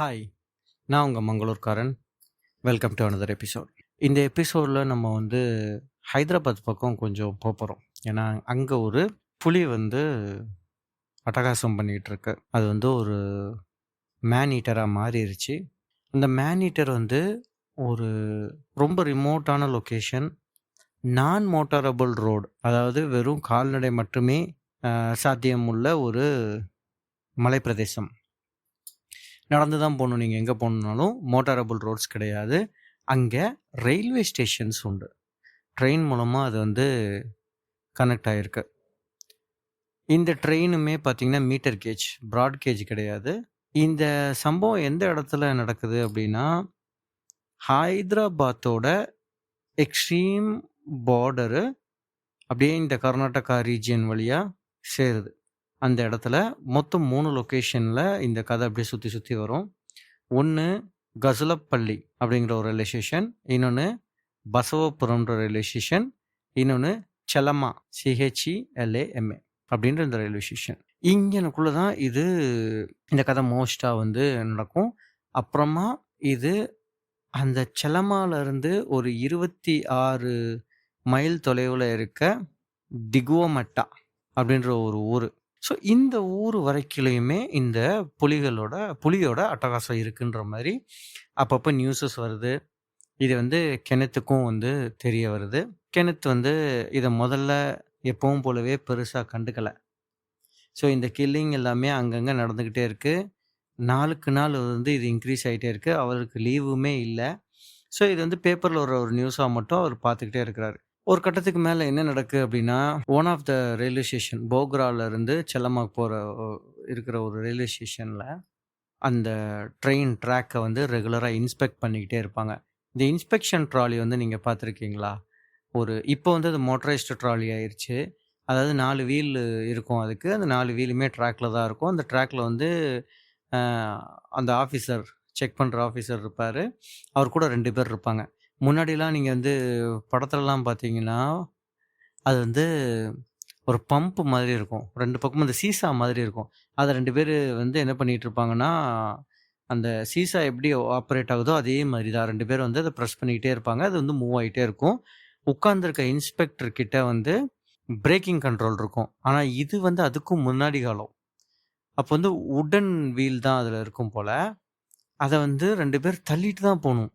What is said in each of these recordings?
Hi, நான் உங்கள் மங்களூர்காரன். Welcome to another episode. இந்த எபிசோடில் நம்ம ஹைதராபாத் பக்கம் கொஞ்சம் போகிறோம். ஏன்னா அங்கே ஒரு புலி அட்டகாசம் பண்ணிகிட்டு இருக்கு. அது ஒரு மேன் ஈட்டராக மாறிடுச்சு. அந்த மேன் ஈட்டர் ஒரு ரொம்ப ரிமோட்டான லொக்கேஷன், நான் மோட்டாரபிள் ரோடு, அதாவது வெறும் கால்நடை மட்டுமே சாத்தியமுள்ள ஒரு மலைப்பிரதேசம். நடந்து தான் போகணும். நீங்கள் எங்கே போகணுன்னாலும் மோட்டாரபிள் ரோட்ஸ் கிடையாது. அங்கே ரயில்வே ஸ்டேஷன்ஸ் உண்டு. ட்ரெயின் மூலமாக அது கனெக்ட் ஆகிருக்கு. இந்த ட்ரெயினுமே பார்த்திங்கன்னா மீட்டர் கேஜ், ப்ராட் கேஜ் கிடையாது. இந்த சம்பவம் எந்த இடத்துல நடக்குது அப்படின்னா, ஹைதராபாத்தோட எக்ஸ்ட்ரீம் பார்டரு அப்படியே இந்த கர்நாடகா ரீஜியன் வழியாக சேருது. அந்த இடத்துல மொத்தம் 3 லொக்கேஷனில் இந்த கதை அப்படியே சுற்றி வரும். ஒன்று கசுலப்பள்ளி அப்படிங்கிற ஒரு ரயில்வே ஸ்டேஷன், இன்னொன்று பசவபுரம்ன்ற ரயில்வே ஸ்டேஷன், இன்னொன்று செலமா CHELAMA அப்படின்ற இந்த ரயில்வே ஸ்டேஷன். இங்கனுக்குள்ளே தான் இந்த கதை மோஸ்ட்டாக நடக்கும். அப்புறமா இது அந்த செலமாலேருந்து ஒரு 26 மைல் தொலைவில் இருக்க டிகுவமட்டா அப்படின்ற ஒரு ஊர். ஸோ இந்த ஊர் வரைக்கிலையுமே இந்த புலியோட அட்டகாசம் இருக்குன்ற மாதிரி அப்பப்போ நியூஸஸ் வருது. இது கெனத்துக்கும் தெரிய வருது. கெனத் இதை முதல்ல எப்பவும் போலவே பெருசாக கண்டுக்கலை. ஸோ இந்த கில்லிங் எல்லாமே அங்கங்கே நடந்துக்கிட்டே இருக்குது. நாளுக்கு நாள் இது இன்க்ரீஸ் ஆகிட்டே இருக்குது. அவருக்கு லீவுமே இல்லை. ஸோ இது பேப்பரில் ஒரு நியூஸாக மட்டும் அவர் பார்த்துக்கிட்டே இருக்கிறாரு. ஒரு கட்டத்துக்கு மேலே என்ன நடக்குது அப்படின்னா, one of the railway station, போக்ராலேருந்து செல்லமாக்கு போகிற இருக்கிற ஒரு ரயில்வே ஸ்டேஷனில் அந்த ட்ரெயின் ட்ராக்கை ரெகுலராக இன்ஸ்பெக்ட் பண்ணிக்கிட்டே இருப்பாங்க. இந்த இன்ஸ்பெக்ஷன் ட்ராலி நீங்கள் பார்த்துருக்கீங்களா? இப்போ அது மோட்டரைஸ்டு ட்ராலி ஆயிடுச்சு. அதாவது 4 வீல் இருக்கும். அதுக்கு அந்த 4 வீலுமே ட்ராக்கில் தான் இருக்கும். அந்த ட்ராக்கில் அந்த ஆஃபீஸர், செக் பண்ணுற ஆஃபீஸர் இருப்பார். அவர் கூட 2 பேர் இருப்பாங்க. முன்னாடிலாம் நீங்கள் படத்துலலாம் பார்த்தீங்கன்னா, அது ஒரு பம்ப் மாதிரி இருக்கும். 2 பக்கமும் அந்த சீசா மாதிரி இருக்கும். அதை 2 பேர் என்ன பண்ணிகிட்டு இருப்பாங்கன்னா, அந்த சீசா எப்படி ஆப்ரேட் ஆகுதோ அதே மாதிரி தான் 2 பேர் அதை ப்ரெஸ் பண்ணிக்கிட்டே இருப்பாங்க. அது மூவ் ஆகிட்டே இருக்கும். உட்காந்துருக்க இன்ஸ்பெக்டர் கிட்ட பிரேக்கிங் கண்ட்ரோல் இருக்கும். ஆனால் இது அதுக்கும் முன்னாடி காலம். அப்போ உடன் வீல் தான் அதில் இருக்கும் போல். அதை 2 பேர் தள்ளிட்டு தான் போகணும்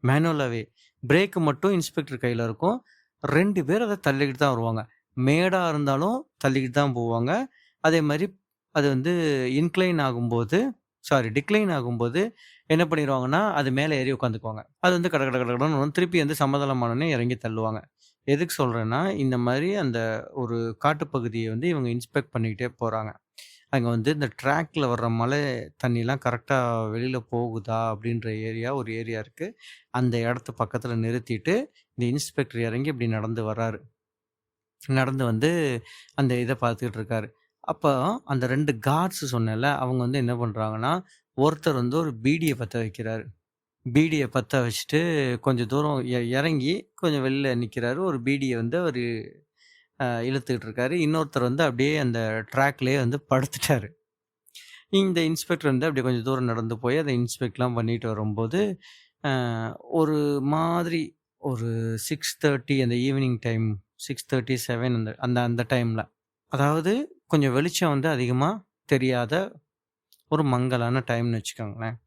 மேனுவலாகவே. பிரேக்கு மட்டும் இன்ஸ்பெக்டர் கையில் இருக்கும். 2 பேர் அதை தள்ளிக்கிட்டு தான் வருவாங்க. மேடாக இருந்தாலும் தள்ளிக்கிட்டு தான் போவாங்க. அதே மாதிரி அது டிக்ளைன் ஆகும்போது என்ன பண்ணிடுவாங்கன்னா, அது மேலே ஏறி உட்காந்துக்குவாங்க. அது கட கட கடன்னு திருப்பி சமதளமானோடனே இறங்கி தள்ளுவாங்க. எதுக்கு சொல்கிறேன்னா, இந்த மாதிரி அந்த ஒரு காட்டுப்பகுதியை இவங்க இன்ஸ்பெக்ட் பண்ணிக்கிட்டே போகிறாங்க. அங்கே இந்த ட்ராக்ல வர்ற மழை தண்ணிலாம் கரெக்டாக வெளியில் போகுதா அப்படின்ற ஒரு ஏரியா இருக்குது. அந்த இடத்து பக்கத்தில் நிறுத்திட்டு இந்த இன்ஸ்பெக்டர் இறங்கி இப்படி நடந்து வர்றாரு. நடந்து அந்த இதை பார்த்துக்கிட்டு இருக்காரு. அப்போ அந்த 2 கார்ட்ஸ் சொன்னேன்ல, அவங்க என்ன பண்ணுறாங்கன்னா, ஒருத்தர் ஒரு பீடியை பற்ற வைக்கிறாரு. பீடியை பற்ற வச்சுட்டு கொஞ்சம் தூரம் இறங்கி கொஞ்சம் வெளில நிற்கிறாரு. ஒரு பீடியை அவர் இழுத்துக்கிட்டு இருக்காரு. இன்னொருத்தர் அப்படியே அந்த ட்ராக்லேயே படுத்துட்டாரு. இந்த இன்ஸ்பெக்டர் அப்படியே கொஞ்சம் தூரம் நடந்து போய் அதை இன்ஸ்பெக்ட்லாம் பண்ணிட்டு வரும்போது ஒரு மாதிரி ஒரு 6:30 அந்த ஈவினிங் டைம், 6:37 அந்த அந்த டைமில், அதாவது கொஞ்சம் வெளிச்சம் அதிகமாக தெரியாத ஒரு மங்கலான டைம்னு வச்சுக்கோங்களேன்.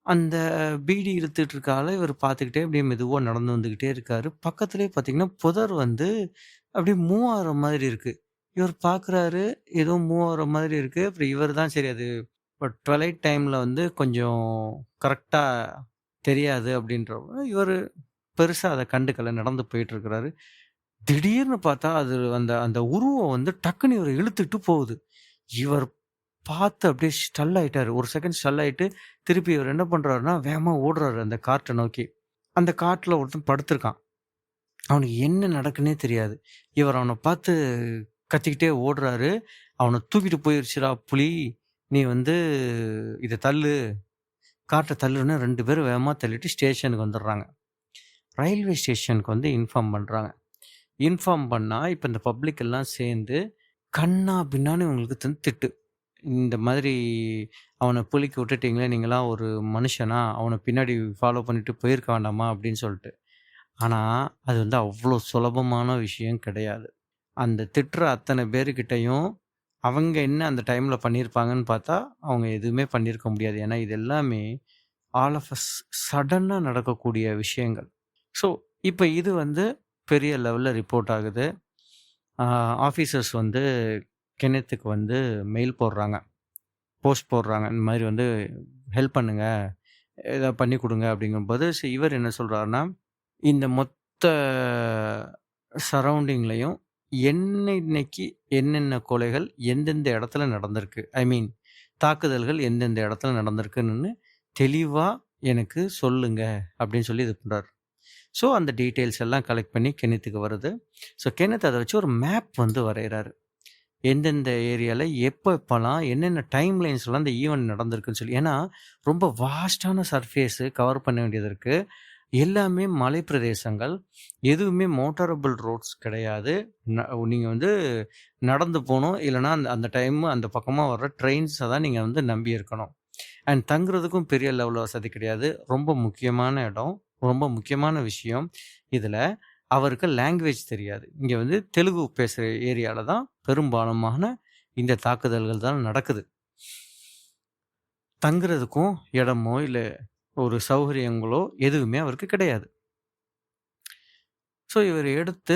அந்த பீடி இழுத்துட்டு இருக்கால இவர் பார்த்துக்கிட்டே அப்படியே மெதுவாக நடந்து வந்துக்கிட்டே இருக்காரு. பக்கத்துலேயே பார்த்தீங்கன்னா புதர் அப்படியே மூவ் ஆகிற மாதிரி இருக்குது. இவர் பார்க்குறாரு, ஏதோ மூவ் ஆகிற மாதிரி இருக்குது. அப்புறம் இவர் தான் சரி, அது இப்போ ட்வெலைட் டைமில் கொஞ்சம் கரெக்டாக தெரியாது அப்படின்றவங்க இவர் பெருசாக அதை கண்டுக்கலை, நடந்து போயிட்டுருக்கிறாரு. திடீர்னு பார்த்தா அது அந்த அந்த உருவம் டக்குன்னு இவர் இழுத்துட்டு போகுது. இவர் பார்த்து அப்படியே ஸ்டல் ஆகிட்டார். ஒரு செகண்ட் ஸ்டல் ஆகிட்டு திருப்பி இவர் என்ன பண்ணுறாருன்னா வேகமாக ஓடுறாரு அந்த காட்டை நோக்கி. அந்த காட்டில் ஒருத்தன் படுத்திருக்கான். அவனுக்கு என்ன நடக்குன்னே தெரியாது. இவர் அவனை பார்த்து கத்திக்கிட்டே ஓடுறாரு. அவனை தூக்கிட்டு போயிடுச்சுடா புலி, நீ இதை தள்ளு, காட்டை தள்ளுன்னு 2 பேரும் வேகமாக தள்ளிட்டு ஸ்டேஷனுக்கு வந்துடுறாங்க. ரயில்வே ஸ்டேஷனுக்கு இன்ஃபார்ம் பண்ணுறாங்க. இன்ஃபார்ம் பண்ணால் இப்போ இந்த பப்ளிக் எல்லாம் சேர்ந்து கண்ணா பின்னான்னு இவங்களுக்கு திட்டு. இந்த மாதிரி அவன புலிக்கு விட்டுட்டீங்களே! நீங்கலாம் ஒரு மனுஷனா? அவன பின்னாடி ஃபாலோ பண்ணிட்டு போயிருக்க வேண்டாமா? அப்படின்னு சொல்ட்டு. ஆனா, அது வந்து அவ்ளோ சுலபமான விஷயம் கிடையாது. அந்த திட்டுற அத்தன பேருகிட்டயும், அவங்க என்ன அந்த டைம்ல பண்ணியிருப்பாங்கன்னு பார்த்தா, அவங்க எதுவுமே பண்ணியிருக்க முடியாது. ஏன்னா, இது எல்லாமே ஆல் ஆஃப் அ சடனா நடக்கக்கூடிய விஷயங்கள். ஸோ, இப்ப இது வந்து பெரிய லெவல்ல ரிப்போர்ட் ஆகுது. ஆ ஆஃபீசர்ஸ் வந்து கென்னத்துக்கு வந்து மெயில் போடுறாங்க. போஸ்ட் போடுறாங்க. இந்த மாரி வந்து ஹெல்ப் பண்ணுங்க. ஏதாவது பண்ணி குடுங்க அப்படிங்கும்போது, இவர் என்ன சொல்றாருன்னா, இந்த மொத்த சரவுண்டிங்லயும் என்னன்னைக்கு என்னென்ன கொலைகள் எந்தெந்த இடத்துல நடந்திருக்கு. ஐ மீன் தாக்குதல்கள் எந்தெந்த இடத்துல நடந்திருக்குன்னு தெளிவா எனக்கு சொல்லுங்க அப்படின்னு சொல்லி இது பண்றாரு. ஸோ அந்த டீட்டெயில்ஸ் எல்லாம் கலெக்ட் பண்ணி கென்னத்துக்கு வருது. ஸோ கென்னத் அத வச்சு ஒரு மேப் வந்து வரையறாரு. எந்தெந்த ஏரியால எப்பலாம் என்னென்ன டைம் லைன்ஸ்லாம் அந்த ஈவென்ட் நடந்திருக்குன்னு சொல்லி. ஏன்னா, ரொம்ப வாஸ்ட்டான சர்ஃபேஸு கவர் பண்ண வேண்டியது இருக்கு. எல்லாமே மலை பிரதேசங்கள். எதுவுமே மோட்டாரபிள் ரோட்ஸ் கிடையாது. நீங்க வந்து நடந்து போணும். இல்லன்னா அந்த அந்த டைம் அந்த பக்கமா வர்ற ட்ரெயின்ஸ தான் நீங்க வந்து நம்பி இருக்கணும். அண்ட் தங்குறதுக்கும் பெரிய லெவல்ல வசதி கிடையாது. ரொம்ப முக்கியமான இடம். ரொம்ப முக்கியமான விஷயம். இதுல அவருக்கு லாங்குவேஜ் தெரியாது. இங்க வந்து தெலுங்கு பேசுற ஏரியால தான் பெரும்பாலுமான இந்த தாக்குதல்கள் தான் நடக்குது. தங்குறதுக்கும் இடமோ, இல்ல ஒரு சௌகரியங்களோ எதுவுமே அவருக்கு கிடையாது. ஸோ இவரு எடுத்து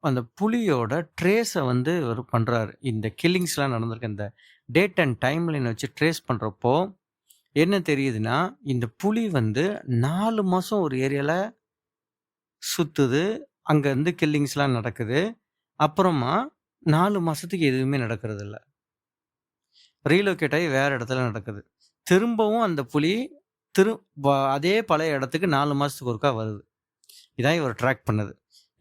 அந்த புலியோட ட்ரேஸ வந்து இவரு பண்றாரு. இந்த கில்லிங்ஸ்லாம் நடந்திருக்கு. இந்த டேட் அண்ட் டைம் லைன் வச்சு ட்ரேஸ் பண்றப்போ, என்ன தெரியுதுன்னா, இந்த புலி வந்து 4 மாசம் ஒரு ஏரியால சுத்துது. அங்க இருந்து கில்லிங்ஸ்லாம் நடக்குது. அப்புறமா 4 மாசத்துக்கு எதுவுமே நடக்கறதில்ல. ரீலோகேட் ஆயி வேற இடத்துல நடக்குது. திரும்பவும் அந்த புலி திரு அதே பழைய இடத்துக்கு 4 மாசத்துக்கு ஒருக்கா வருது. இதான் இவர் ட்ராக் பண்ணது.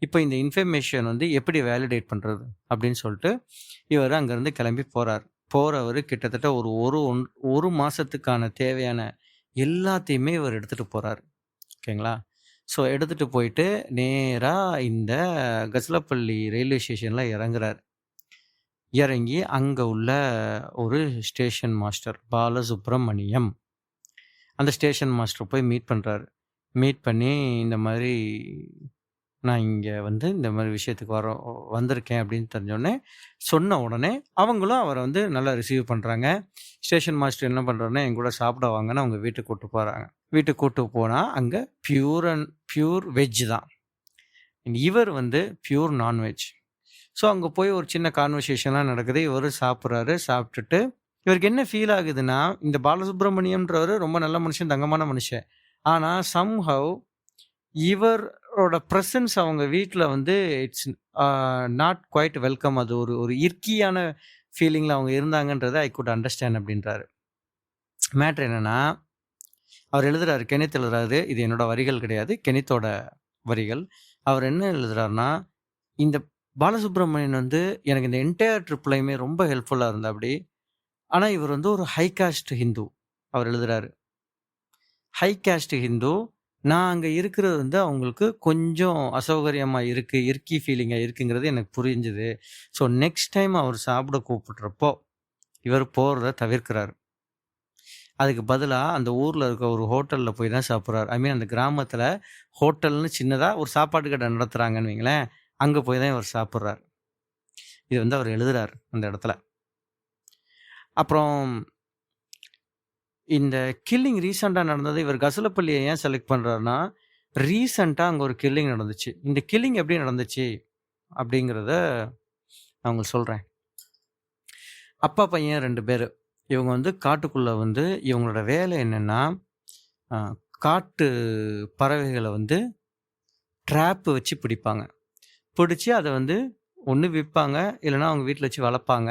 இப்ப இந்த இன்ஃபர்மேஷன் வந்து எப்படி வேலிடேட் பண்றது? அப்படின்னு சொல்லிட்டு, இவரு அங்கருந்து கிளம்பி போறாரு. போறவரு கிட்டத்தட்ட ஒரு மாசத்துக்கான தேவையான எல்லாத்தையுமே இவர் எடுத்துட்டு போறாரு. ஓகேங்களா? ஸோ எடுத்துட்டு போயிட்டு நேரா இந்த கஜலப்பள்ளி ரயில்வே ஸ்டேஷன்ல இறங்குறாரு. இறங்கி அங்க உள்ள ஒரு ஸ்டேஷன் மாஸ்டர் பாலசுப்ரமணியம். அந்த ஸ்டேஷன் மாஸ்டர போய் மீட் பண்றாரு. மீட் பண்ணி இந்த மாரி நான் இங்க வந்து இந்த மாரி விஷயத்துக்கு வந்திருக்கேன் அப்படின்னு தெரிஞ்சோனே, சொன்ன உடனே அவங்களும் அவர வந்து நல்லா ரிசீவ் பண்றாங்க. ஸ்டேஷன் மாஸ்டர் என்ன பண்றாருன்னா, என் கூட சாப்பிட வாங்கன்னு அவங்க வீட்டுக்கு கூட்டு போறாங்க. வீட்டுக்கு கூட்டு போனா, அங்க பியூர் வெஜ் தான். இவர் வந்து பியூர் நான்வெஜ். ஸோ அங்க போய் ஒரு சின்ன கான்வர்சேஷன்லாம் நடக்குது. இவரு சாப்பிடுறாரு. சாப்பிட்டுட்டு இவருக்கு என்ன ஃபீல் ஆகுதுன்னா, இந்த பாலசுப்ரமணியம்ன்றவரு ரொம்ப நல்ல மனுஷன், தங்கமான மனுஷன். ஆனா சம்ஹவ் இவரோட பிரசன்ஸ் அவங்க வீட்ல வந்து இட்ஸ் நாட் குவைட் வெல்கம். அது ஒரு ஒரு இர்க்கியான ஃபீலிங்ல அவங்க இருந்தாங்கன்றத ஐ குட் அண்டர்ஸ்டாண்ட் அப்படின்றாரு. மேட்டர் என்னன்னா, அவர் எழுதுறாரு, கெனித் எழுதுறாரு. இது என்னோட வரிகள் கிடையாது. கெனித்தோட வரிகள். அவர் என்ன எழுதுறாருன்னா, இந்த பாலசுப்ரமணியன் வந்து எனக்கு இந்த என்டையர் ட்ரிப்லயுமே ரொம்ப ஹெல்ப்ஃபுல்லா இருந்தாப்படி. ஆனா இவர் வந்து ஒரு ஹை காஸ்ட் ஹிந்து. அவர் எழுதுறாரு. High cost Hindu. நான் அங்க இருக்கிறது வந்து அவங்களுக்கு கொஞ்சம் அசௌகரியமா இருக்கு. இர்க்கி ஃபீலிங்கா இருக்குங்கிறது எனக்கு புரிஞ்சுது. ஸோ நெக்ஸ்ட் டைம் அவர் சாப்பிட கூப்பிடுறப்போ, இவர் போறத தவிர்க்கிறாரு. அதுக்கு பதிலா அந்த ஊர்ல இருக்க ஒரு ஹோட்டல்ல போய் தான் சாப்பிடுறாரு. ஐ மீன் அந்த கிராமத்துல ஹோட்டல்னு சின்னதா ஒரு சாப்பாட்டு கடை நடத்துறாங்கன்னு வைங்களேன். அங்க போய் தான் இவர் சாப்பிடுறாரு. இது வந்து அவர் எழுதுறாரு அந்த இடத்துல. அப்புறம் இந்த கில்லிங் ரீசென்ட்டா நடந்தது. இவர் கசலப்பள்ளிய ஏன் செலக்ட் பண்றாருன்னா, ரீசென்ட்டா அங்க ஒரு கில்லிங் நடந்துச்சு. இந்த கில்லிங் எப்படி நடந்துச்சு அப்படிங்கிறத நான் உங்களுக்கு சொல்றேன். அப்பா, பையன் 2 பேரு. இவங்க வந்து காட்டுக்குள்ள வந்து இவங்களோட வேலை என்னன்னா, அ காட்டு பறவைகள வந்து ட்ராப் வச்சு பிடிப்பாங்க. பிடிச்சு அத வந்து ஒண்ணு விப்பாங்க, இல்லன்னா அவங்க வீட்ல வச்சு வளர்ப்பாங்க.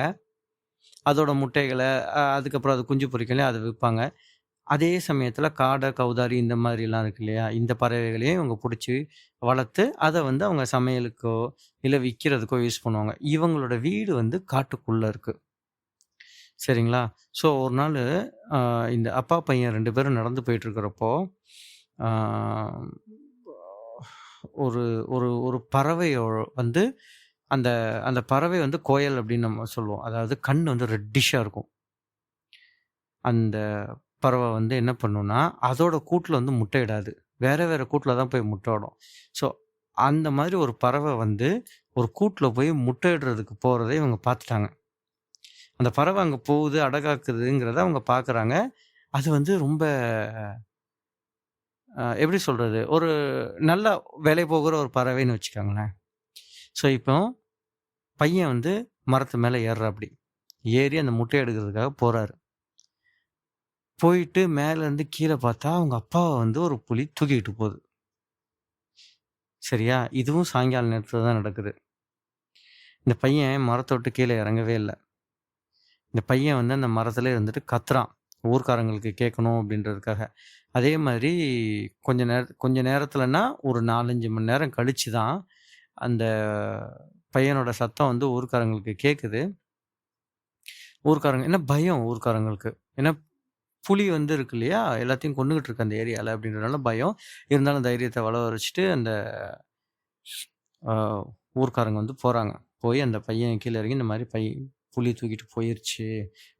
அதோட முட்டைகள அதுக்கப்புறம் அது குஞ்சு பொரிக்கலையும் அத விப்பாங்க. அதே சமயத்துல காடை, கௌதாரி இந்த மாதிரிலாம் இருக்கு இல்லையா? இந்த பறவைகளையும் இவங்க புடிச்சு வளர்த்து, அத வந்து அவங்க சமையலுக்கோ, இல்ல விக்கிறதுக்கோ யூஸ் பண்ணுவாங்க. இவங்களோட வீடு வந்து காட்டுக்குள்ள இருக்கு. சரிங்களா? ஸோ ஒரு நாளு அ இந்த அப்பா, பையன் 2 பேரும் நடந்து போயிட்டுருக்கிறப்போ, ஆ ஒரு ஒரு ஒரு பறவையோ வந்து அந்த அந்த பறவை வந்து கோயல் அப்படின்னு நம்ம சொல்லுவோம். அதாவது கண் வந்து ரெட்டிஷ்ஷா இருக்கும். அந்த பறவை வந்து என்ன பண்ணும்னா, அதோட கூட்டுல வந்து முட்டையிடாது. வேற வேற கூட்டுல தான் போய் முட்டையிடும். ஸோ அந்த மாதிரி ஒரு பறவை வந்து ஒரு கூட்டுல போய் முட்டையிடுறதுக்கு போறதை இவங்க பார்த்துட்டாங்க. அந்த பறவை அங்க போகுது, அடகாக்குதுங்கிறத அவங்க பார்க்குறாங்க. அது வந்து ரொம்ப எப்படி சொல்றது? ஒரு நல்லா வேலை போகிற ஒரு பறவைன்னு வச்சுக்கோங்களேன். ஸோ இப்போ பையன் வந்து மரத்து மேல ஏறுறாப்படி. ஏறி அந்த முட்டைய எடுக்கிறதுக்காக போறாரு. போயிட்டு மேலேருந்து கீழ பார்த்தா, அவங்க அப்பாவ வந்து ஒரு புலி தூக்கிக்கிட்டு போகுது. சரியா? இதுவும் சாயங்கால நேரத்துல தான் நடக்குது. இந்த பையன் மரத்த விட்டு கீழ இறங்கவே இல்ல. இந்த பையன் வந்து அந்த மரத்திலே இருந்துட்டு கத்துறான். ஊர்க்காரங்களுக்கு கேட்கணும் அப்படின்றதுக்காக. அதே மாதிரி கொஞ்ச நேரத்துலன்னா, ஒரு 4, 5 மணி நேரம் கழிச்சு தான், அந்த பையனோட சத்தம் வந்து ஊர்க்காரங்களுக்கு கேட்குது. ஊர்க்காரங்க ஏன்னா பயம் ஊர்க்காரங்களுக்கு. ஏன்னா புலி வந்து இருக்கு இல்லையா? எல்லாத்தையும் கொன்னுகிட்டு இருக்கு அந்த ஏரியால அப்படின்றனால பயம். இருந்தாலும் தைரியத்த வளவரைச்சுட்டு அந்த அ ஊர்க்காரங்க வந்து போறாங்க. போய் அந்த பையன் கீழ இறங்கி இந்த மாரி புலி தூக்கிட்டு போயிருச்சு.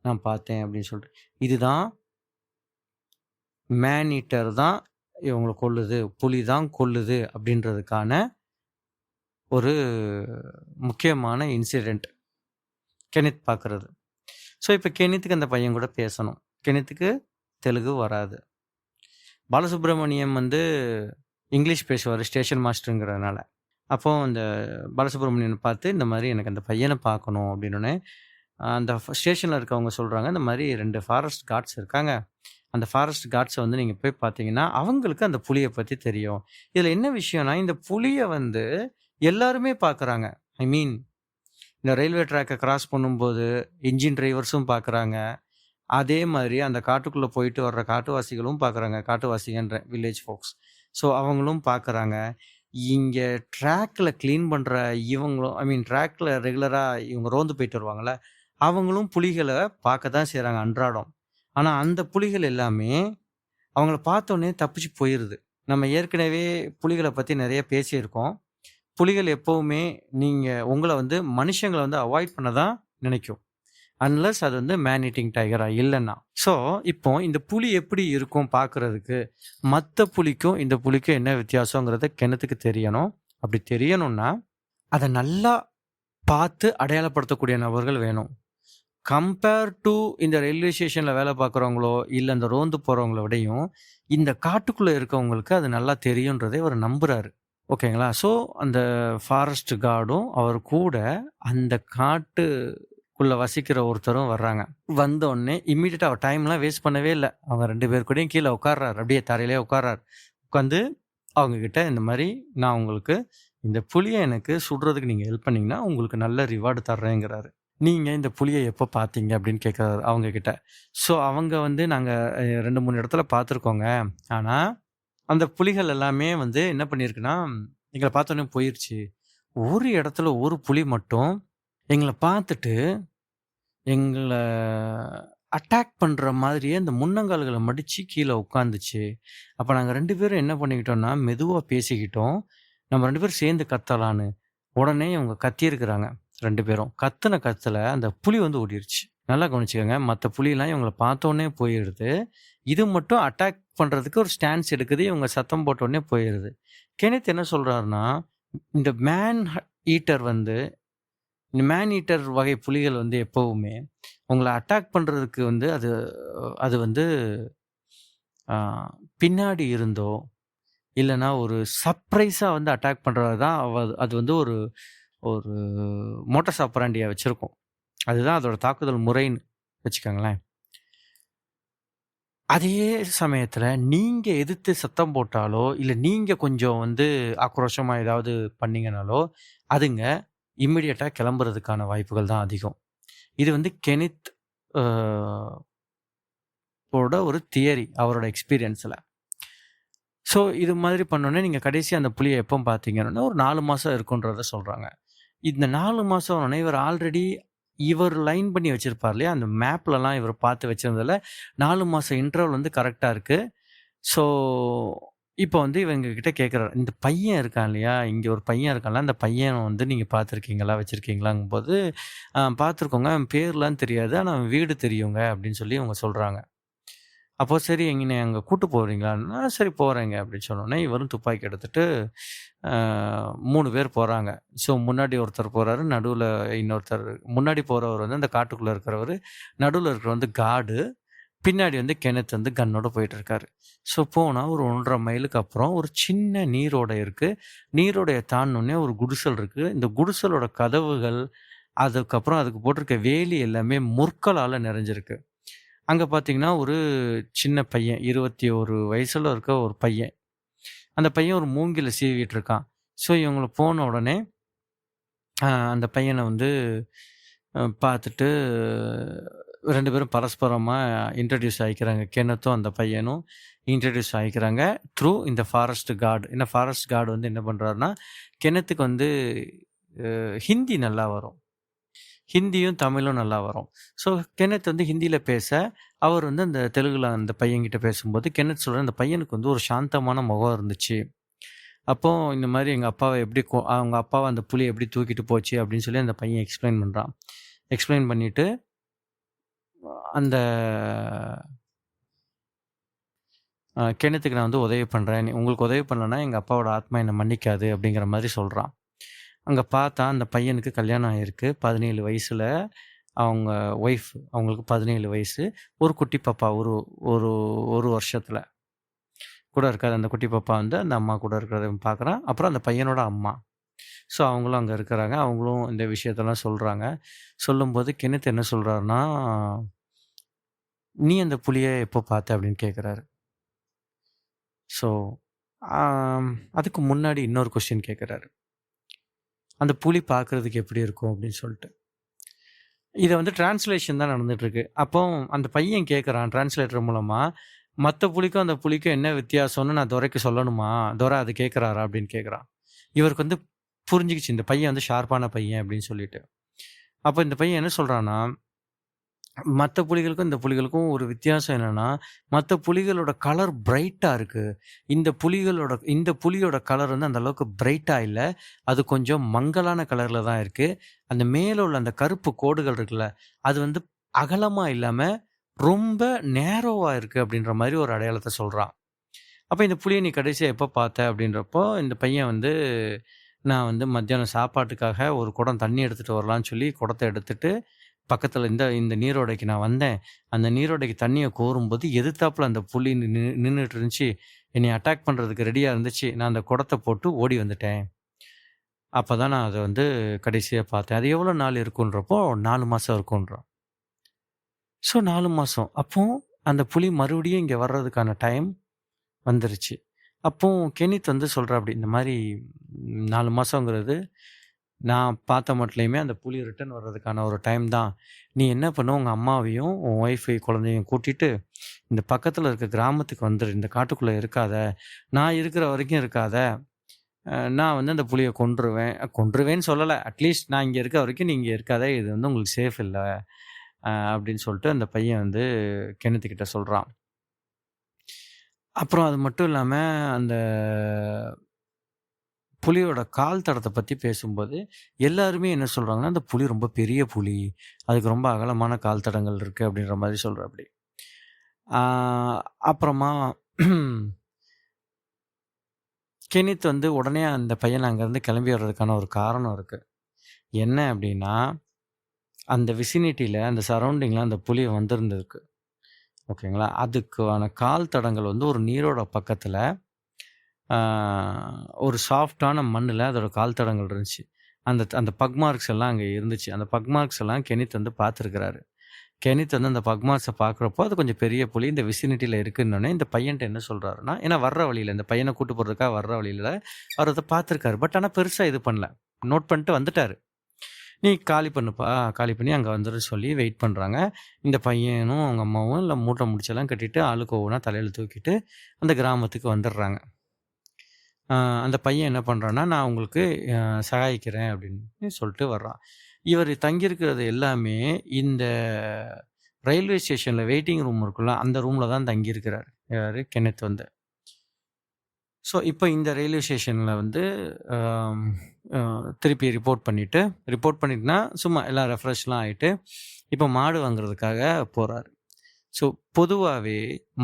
நான் பார்த்தேன் அப்படின்னு சொல்லிட்டு. இதுதான் மேன் ஈட்டர் தான் இவங்கள கொல்லுது. புலி தான் கொல்லுது அப்படின்றதுக்கான ஒரு முக்கியமான இன்சிடென்ட். கெனித் பார்க்குறது. ஸோ இப்ப கெனித்துக்கு அந்த பையன் கூட பேசணும். கெனித்துக்கு தெலுங்கு வராது. பாலசுப்ரமணியம் வந்து இங்கிலீஷ் பேசுவாரு ஸ்டேஷன் மாஸ்டருங்கிறதுனால. அப்போ அந்த பாலசுப்ரமணியன பார்த்து, இந்த மாரி எனக்கு அந்த பையன பார்க்கணும் அப்படின்னோனே, அந்த ஸ்டேஷன்ல இருக்கவங்க சொல்றாங்க, இந்த மாரி 2 ஃபாரஸ்ட் கார்ட்ஸ் இருக்காங்க. அந்த ஃபாரஸ்ட் கார்ட்ஸ வந்து நீங்க போய் பார்த்தீங்கன்னா, அவங்களுக்கு அந்த புலிய பத்தி தெரியும். இதுல என்ன விஷயம்னா, இந்த புலிய வந்து எல்லாருமே பார்க்குறாங்க. ஐ மீன் இந்த ரயில்வே ட்ராக்க கிராஸ் பண்ணும்போது, இன்ஜின் டிரைவர்ஸும் பார்க்குறாங்க. அதே மாதிரி அந்த காட்டுக்குள்ள போயிட்டு வர்ற காட்டுவாசிகளும் பார்க்குறாங்க. காட்டுவாசிங்கன்றேன், வில்லேஜ் ஃபோக்ஸ். ஸோ அவங்களும் பார்க்குறாங்க. இங்க ட்ராக்ல கிளீன் பண்ற இவங்களும் ஐ மீன் ட்ராக்ல ரெகுலரா இவங்க ரோந்து போயிட்டு வருவாங்கல்ல, அவங்களும் புலிகள பார்க்க தான் செய்றாங்க அன்றாடம். ஆனா அந்த புலிகள் எல்லாமே அவங்கள பார்த்தோனே தப்பிச்சு போயிருது. நம்ம ஏற்கனவே புலிகள பத்தி நெறைய பேசியிருக்கோம். புலிகள் எப்பவுமே உங்கள வந்து மனுஷங்கள வந்து அவாய்ட் பண்ண தான் நினைக்கும். அன்லெஸ் அது வந்து மேன் ஈட்டிங் டைகரா இல்லன்னா. ஸோ, இப்போ இந்த புலி எப்படி இருக்கும் பார்க்கறதுக்கு? மத்த புலிக்கும், இந்த புலிக்கும் என்ன வித்தியாசங்கிறத கிணத்துக்கு தெரியணும். அப்படி தெரியணும்னா, அத நல்லா பார்த்து அடையாளப்படுத்தக்கூடிய நபர்கள் வேணும். கம்பேர் டூ இந்த ரயில்வே ஸ்டேஷன்ல வேலை பார்க்குறவங்களோ, இல்ல அந்த ரோந்து போறவங்கள விடையும், இந்த காட்டுக்குள்ள இருக்கவங்களுக்கு அது நல்லா தெரியுன்றதை அவரு நம்புறாரு. ஓகேங்களா? ஸோ, அந்த ஃபாரஸ்ட் கார்டும் அவர் கூட அந்த காட்டுக்குள்ள வசிக்கிற ஒருத்தரும் வர்றாங்க. வந்தோனே இம்மீடியட்டா அவர் டைம்லாம் வேஸ்ட் பண்ணவே இல்ல. அவங்க 2 பேர் கூடயும் கீழ உட்கார்றாரு. அப்படியே தரையிலேயே உட்கார்றாரு. உட்காந்து அவங்க கிட்ட இந்த மாரி, "நான் உங்களுக்கு இந்த புலிய எனக்கு சுடுறதுக்கு நீங்க ஹெல்ப் பண்ணீங்கன்னா, உங்களுக்கு நல்ல ரிவார்டு தர்றேங்கிறாரு. "நீங்க இந்த புலிய எப்ப பார்த்தீங்க?" அப்படின்னு கேட்கிறாரு அவங்க கிட்ட. ஸோ அவங்க வந்து, "நாங்க 2, 3 இடத்துல பார்த்துருக்கோங்க. ஆனா, அந்த புலிகள் எல்லாமே வந்து என்ன பண்ணியிருக்குன்னா, எங்கள பார்த்தோனே போயிருச்சு. ஒரு இடத்துல ஒரு புலி மட்டும் எங்கள பார்த்துட்டு, எங்கள அட்டாக் பண்ற மாதிரியே அந்த முன்னங்கால்கள மடிச்சு கீழ உட்காந்துச்சு. அப்ப நாங்க 2 பேரும் என்ன பண்ணிக்கிட்டோம்னா, மெதுவா பேசிக்கிட்டோம். நம்ம 2 பேரும் சேர்ந்து கத்தலான்னு. உடனே இவங்க கத்தியிருக்கிறாங்க 2 பேரும். கத்துன கத்துல அந்த புலி வந்து ஓடிருச்சு. நல்லா கவனிச்சுக்கங்க. மத்த புலிலாம் இவங்கள பார்த்தோனே போயிருது. இது மட்டும் அட்டாக் பண்றதுக்கு ஒரு ஸ்டாண்ட்ஸ் எடுக்குது. இவங்க சத்தம் போட்ட உடனே போயிருது. கென்னத் என்ன சொல்றாருன்னா, இந்த ஈட்டர் வந்து இந்த மேன் ஈட்டர் வகை புலிகள் வந்து எப்பவுமே உங்கள அட்டாக் பண்றதுக்கு வந்து அது அது வந்து ஆ பின்னாடி இருந்தோ, இல்லன்னா ஒரு சர்ப்ரைஸா வந்து அட்டாக் பண்றது தான் அது வந்து ஒரு ஒரு மோட்டஸ் ஆப்பராண்டியா வச்சிருக்கும். அதுதான் அதோட தாக்குதல் முறைன்னு வச்சுக்கோங்களேன். அதே சமயத்துல நீங்க எதிர்த்து சத்தம் போட்டாலோ, இல்ல நீங்க கொஞ்சம் வந்து ஆக்ரோஷமா ஏதாவது பண்ணீங்கனாலோ, அதுங்க இம்மீடியட்டா கிளம்புறதுக்கான வாய்ப்புகள் தான் அதிகம். இது வந்து கெனித் அ ஓட ஒரு தியரி அவரோட எக்ஸ்பீரியன்ஸ்ல. ஸோ இது மாதிரி பண்ணோனே நீங்க கடைசியா அந்த புலிய எப்போ பார்த்தீங்கன்னா, ஒரு 4 மாசம் இருக்குன்றத சொல்றாங்க. இந்த 4 மாசம் இவர் ஆல்ரெடி இவர் லைன் பண்ணி வச்சிருப்பார் இல்லையா? அந்த மேப்லலாம் இவர் பார்த்து வச்சிருந்ததுல 4 மாசம் இன்டர்வல் வந்து கரெக்ட்டா இருக்கு. ஸோ இப்போ வந்து இவங்க கிட்ட கேட்குறாரு. இந்த பையன் இருக்கான் இல்லையா? இங்க ஒரு பையன் இருக்கான்ல, அந்த பையன வந்து நீங்க பார்த்துருக்கீங்களா? வச்சிருக்கீங்களாங்கும்போது, பார்த்துருக்கோங்க. அவன் பேர்லாம் தெரியாது. ஆனா அவன் வீடு தெரியுங்க அப்படின்னு சொல்லி இவங்க சொல்றாங்க. அப்போ சரி எங்கன அங்க கூட்டு போறீங்களான்னா, சரி போறேங்க அப்படின்னு சொன்னோனே, இவரும் துப்பாக்கி எடுத்துட்டு, அ 3 பேர் போறாங்க. ஸோ முன்னாடி ஒருத்தர் போறாரு, நடுவுல இன்னொருத்தர் முன்னாடி போறவர் வந்து அந்த காட்டுக்குள்ள இருக்கிறவரு, நடுவுல இருக்கிறவர் வந்து கார்டு, பின்னாடி வந்து கென்னத் வந்து கன்னோட போயிட்டுருக்காரு. ஸோ போனா ஒரு 1 1/2 மைலுக்கு அப்புறம் ஒரு சின்ன நீரோடை இருக்கு. நீரோடைய தாண்டுனோனே ஒரு குடிசல் இருக்கு. இந்த குடிசலோட கதவுகள், அதுக்கப்புறம் அதுக்கு போட்டிருக்க வேலி எல்லாமே முற்களால நிறைஞ்சிருக்கு. அங்க பார்த்தீங்கன்னா, ஒரு சின்ன பையன் 21 வயசுல இருக்க ஒரு பையன். அந்த பையன் ஒரு மூங்கில சீவிட்டு இருக்கான். ஸோ இவங்கள போன உடனே, அந்த பையன வந்து பார்த்துட்டு 2 பேரும் பரஸ்பரமா இன்ட்ரோடியூஸ் ஆயிக்கிறாங்க. கென்னத்தும் அந்த பையனும் இன்ட்ரோடியூஸ் ஆயிக்கிறாங்க. த்ரூ இந்த ஃபாரஸ்ட் கார்ட். ஏன்னா ஃபாரஸ்ட் கார்ட் வந்து என்ன பண்றாருன்னா, கென்னத்துக்கு வந்து ஹிந்தி நல்லா வரும். ஹிந்தியும், தமிழும் நல்லா வரும். ஸோ கென்னத் வந்து ஹிந்தியில பேச, அவர் வந்து அந்த தெலுங்குல அந்த பையன்கிட்ட பேசும்போது, கென்னத் சொல்றாரு, "அந்த பையனுக்கு வந்து ஒரு சாந்தமான முகம் இருந்துச்சு. அப்போ இந்த மாரி எங்க அப்பாவ எப்படி அவங்க அப்பாவ அந்த புலி எப்படி தூக்கிட்டு போச்சு" அப்படின்னு சொல்லி அந்த பையன் எக்ஸ்பிளைன் பண்றான். எக்ஸ்பிளைன் பண்ணிட்டு, அந்த கென்னத்துக்கு நான் வந்து உதவி பண்றேன். உங்களுக்கு உதவி பண்ணலன்னா, எங்க அப்பாவோட ஆத்மா என்ன மன்னிக்காது அப்படிங்கிற மாரி சொல்றான். அங்க பார்த்தா அந்த பையனுக்கு கல்யாணம் ஆயிருக்கு. 17 வயசுல. அவங்க ஒய்ஃப் அவங்களுக்கு 17 வயசு. ஒரு குட்டி பாப்பா ஒரு ஒரு 1 வருஷத்துல கூட இருக்காது. அந்த குட்டி பாப்பா வந்து அந்த அம்மா கூட இருக்கிறத பார்க்குறான். அப்புறம் அந்த பையனோட அம்மா. ஸோ அவங்களும் அங்க இருக்கிறாங்க. அவங்களும் இந்த விஷயத்தெல்லாம் சொல்றாங்க. சொல்லும்போது கென்னத் என்ன சொல்றாருன்னா, "நீ அந்த புலிய எப்போ பார்த்த?" அப்படின்னு கேட்குறாரு. ஸோ அதுக்கு முன்னாடி இன்னொரு கொஸ்டின் கேட்குறாரு. "அந்த புலி பார்க்கறதுக்கு எப்படி இருக்கும்?" அப்படின்னு சொல்லிட்டு. இத வந்து டிரான்ஸ்லேஷன் தான் நடந்துட்டுருக்கு. அப்போ அந்த பையன் கேட்குறான் டிரான்ஸ்லேட்டர் மூலமா, "மத்த புலிக்கும், அந்த புலிக்கும் என்ன வித்தியாசம்னு நான் துரைக்கு சொல்லணுமா? துரை அது கேட்குறாரா?" அப்படின்னு கேட்குறான். இவருக்கு வந்து புரிஞ்சுகிச்சு, இந்த பையன் வந்து ஷார்ப்பான பையன் அப்படின்னு சொல்லிட்டு. அப்ப இந்த பையன் என்ன சொல்றான்னா, மத்த புலிகளுக்கும், இந்த புலிகளுக்கும் ஒரு வித்தியாசம் என்னன்னா, மத்த புலிகளோட கலர் பிரைட்டா இருக்கு. இந்த புலியோட கலர் வந்து அந்த அளவுக்கு பிரைட்டா இல்ல. அது கொஞ்சம் மங்கலான கலர்ல தான் இருக்கு. அந்த மேல உள்ள அந்த கருப்பு கோடுகள் இருக்குல்ல, அது வந்து அகலமா இல்லாம, ரொம்ப நேரோவா இருக்கு அப்படின்ற மாரி ஒரு அடையாளத்த சொல்றான். அப்ப இந்த புலிய நீ கடைசியா எப்ப பார்த்த? அப்படின்றப்போ, இந்த பையன் வந்து, நான் வந்து மத்தியானம் சாப்பாட்டுக்காக ஒரு குடம் தண்ணி எடுத்துட்டு வரலான்னு சொல்லி குடத்த எடுத்துட்டு, பக்கத்துல இந்த இந்த நீரோடைக்கு நான் வந்தேன். அந்த நீரோடைக்கு தண்ணிய கோரும்போது, எதிர்த்தாப்புல அந்த புலி நின்னுட்டு இருந்துச்சு. என்னைய அட்டாக் பண்றதுக்கு ரெடியா இருந்துச்சு. நான் அந்த குடத்த போட்டு ஓடி வந்துட்டேன். அப்பதான் நான் அத வந்து கடைசியா பார்த்தேன். அது எவ்வளோ நாள் இருக்குன்றப்போ, 4 மாசம் இருக்குன்றான். ஸோ 4 மாசம். அப்போ அந்த புலி மறுபடியும் இங்க வர்றதுக்கான டைம் வந்துருச்சு. அப்போ கெனித் வந்து சொல்றாப்படி, இந்த மாரி 4 மாசங்கிறது நான் பார்த்த மட்டிலயுமே அந்த புலி ரிட்டர்ன் வர்றதுக்கான ஒரு டைம் தான். நீ என்ன பண்ணு, உங்க அம்மாவையும், உன் ஒய்ஃபையும், குழந்தையும் கூட்டிட்டு, இந்த பக்கத்துல இருக்க கிராமத்துக்கு வந்துரு. இந்த காட்டுக்குள்ள இருக்காத. நான் இருக்கிற வரைக்கும் இருக்காத. நான் வந்து அந்த புலிய கொன்றுவேன். கொன்றுவேன்னு சொல்லல. அட்லீஸ்ட் நான் இங்க இருக்க வரைக்கும் நீ இங்க இருக்காத. இது வந்து உங்களுக்கு சேஃப் இல்ல. அப்படின்னு சொல்லிட்டு அந்த பையன் வந்து கென்னத் கிட்ட சொல்றான். அப்புறம் அது மட்டும் இல்லாம, அந்த புலியோட கால் தடத்த பத்தி பேசும்போது, எல்லாருமே என்ன சொல்றாங்கன்னா, "அந்த புலி ரொம்ப பெரிய புலி. அதுக்கு ரொம்ப அகலமான கால் தடங்கள் இருக்கு." அப்படின்ற மாரி சொல்றாப்படி. ஆ அப்புறமா கெனித் வந்து உடனே அந்த பையன் அங்கருந்து கிளம்பி வர்றதுக்கான ஒரு காரணம் இருக்கு. என்ன அப்படின்னா, அந்த விசினிட்டில, அந்த சரவுண்டிங்ல அந்த புலி வந்திருந்திருக்கு. ஓகேங்களா? அதுக்கான கால் தடங்கள் வந்து ஒரு நீரோட பக்கத்துல, ஆ ஒரு சாஃப்ட்டான மண்ணுல அதோட கால் தடங்கள் இருந்துச்சு. அந்த அந்த பக் மார்க்ஸ் எல்லாம் அங்க இருந்துச்சு. அந்த பக் மார்க்ஸ் எல்லாம் கெனித் வந்து பார்த்துருக்கிறாரு. கெனித் வந்து அந்த பக் மார்க்ஸ பார்க்குறப்போ, அது கொஞ்சம் பெரிய புலி இந்த விசினிட்டில இருக்குன்னோனே, இந்த பையன்ட்ட என்ன சொல்றாருன்னா, ஏன்னா வர்ற வழியில இந்த பையன கூட்டு போறதுக்காக வர்ற வழியில அவர் அத பார்த்துருக்காரு. பட் ஆனா பெருசா இது பண்ணல. நோட் பண்ணிட்டு வந்துட்டாரு. "நீ காலி பண்ணுப்பா, காலி பண்ணி அங்க வந்துரு" சொல்லி வெயிட் பண்றாங்க. இந்த பையனும், அவங்க அம்மாவும் எல்லாம் மூட்டை முடிச்செல்லாம் கட்டிட்டு, ஆளுக்கு ஒவ்வொண்ணா தலையில தூக்கிட்டு அந்த கிராமத்துக்கு வந்துடுறாங்க. அ அந்த பையன் என்ன பண்றான்னா, "நான் உங்களுக்கு சகாயிக்கிறேன்" அப்படின்னு சொல்லிட்டு வர்றான். இவரு தங்கியிருக்கிறது எல்லாமே இந்த ரயில்வே ஸ்டேஷன்ல வெயிட்டிங் ரூம் இருக்குல்ல, அந்த ரூம்ல தான் தங்கியிருக்கிறாரு. யாரு? கென்னத் வந்து. ஸோ, இப்ப இந்த ரயில்வே ஸ்டேஷன்ல வந்து அம் அ திருப்பி ரிப்போர்ட் பண்ணிட்டுனா, சும்மா எல்லாம் ரெஃப்ரெஷ்லாம் ஆயிட்டு, இப்ப மாடு வாங்குறதுக்காக போறாரு. ஸோ, பொதுவாவே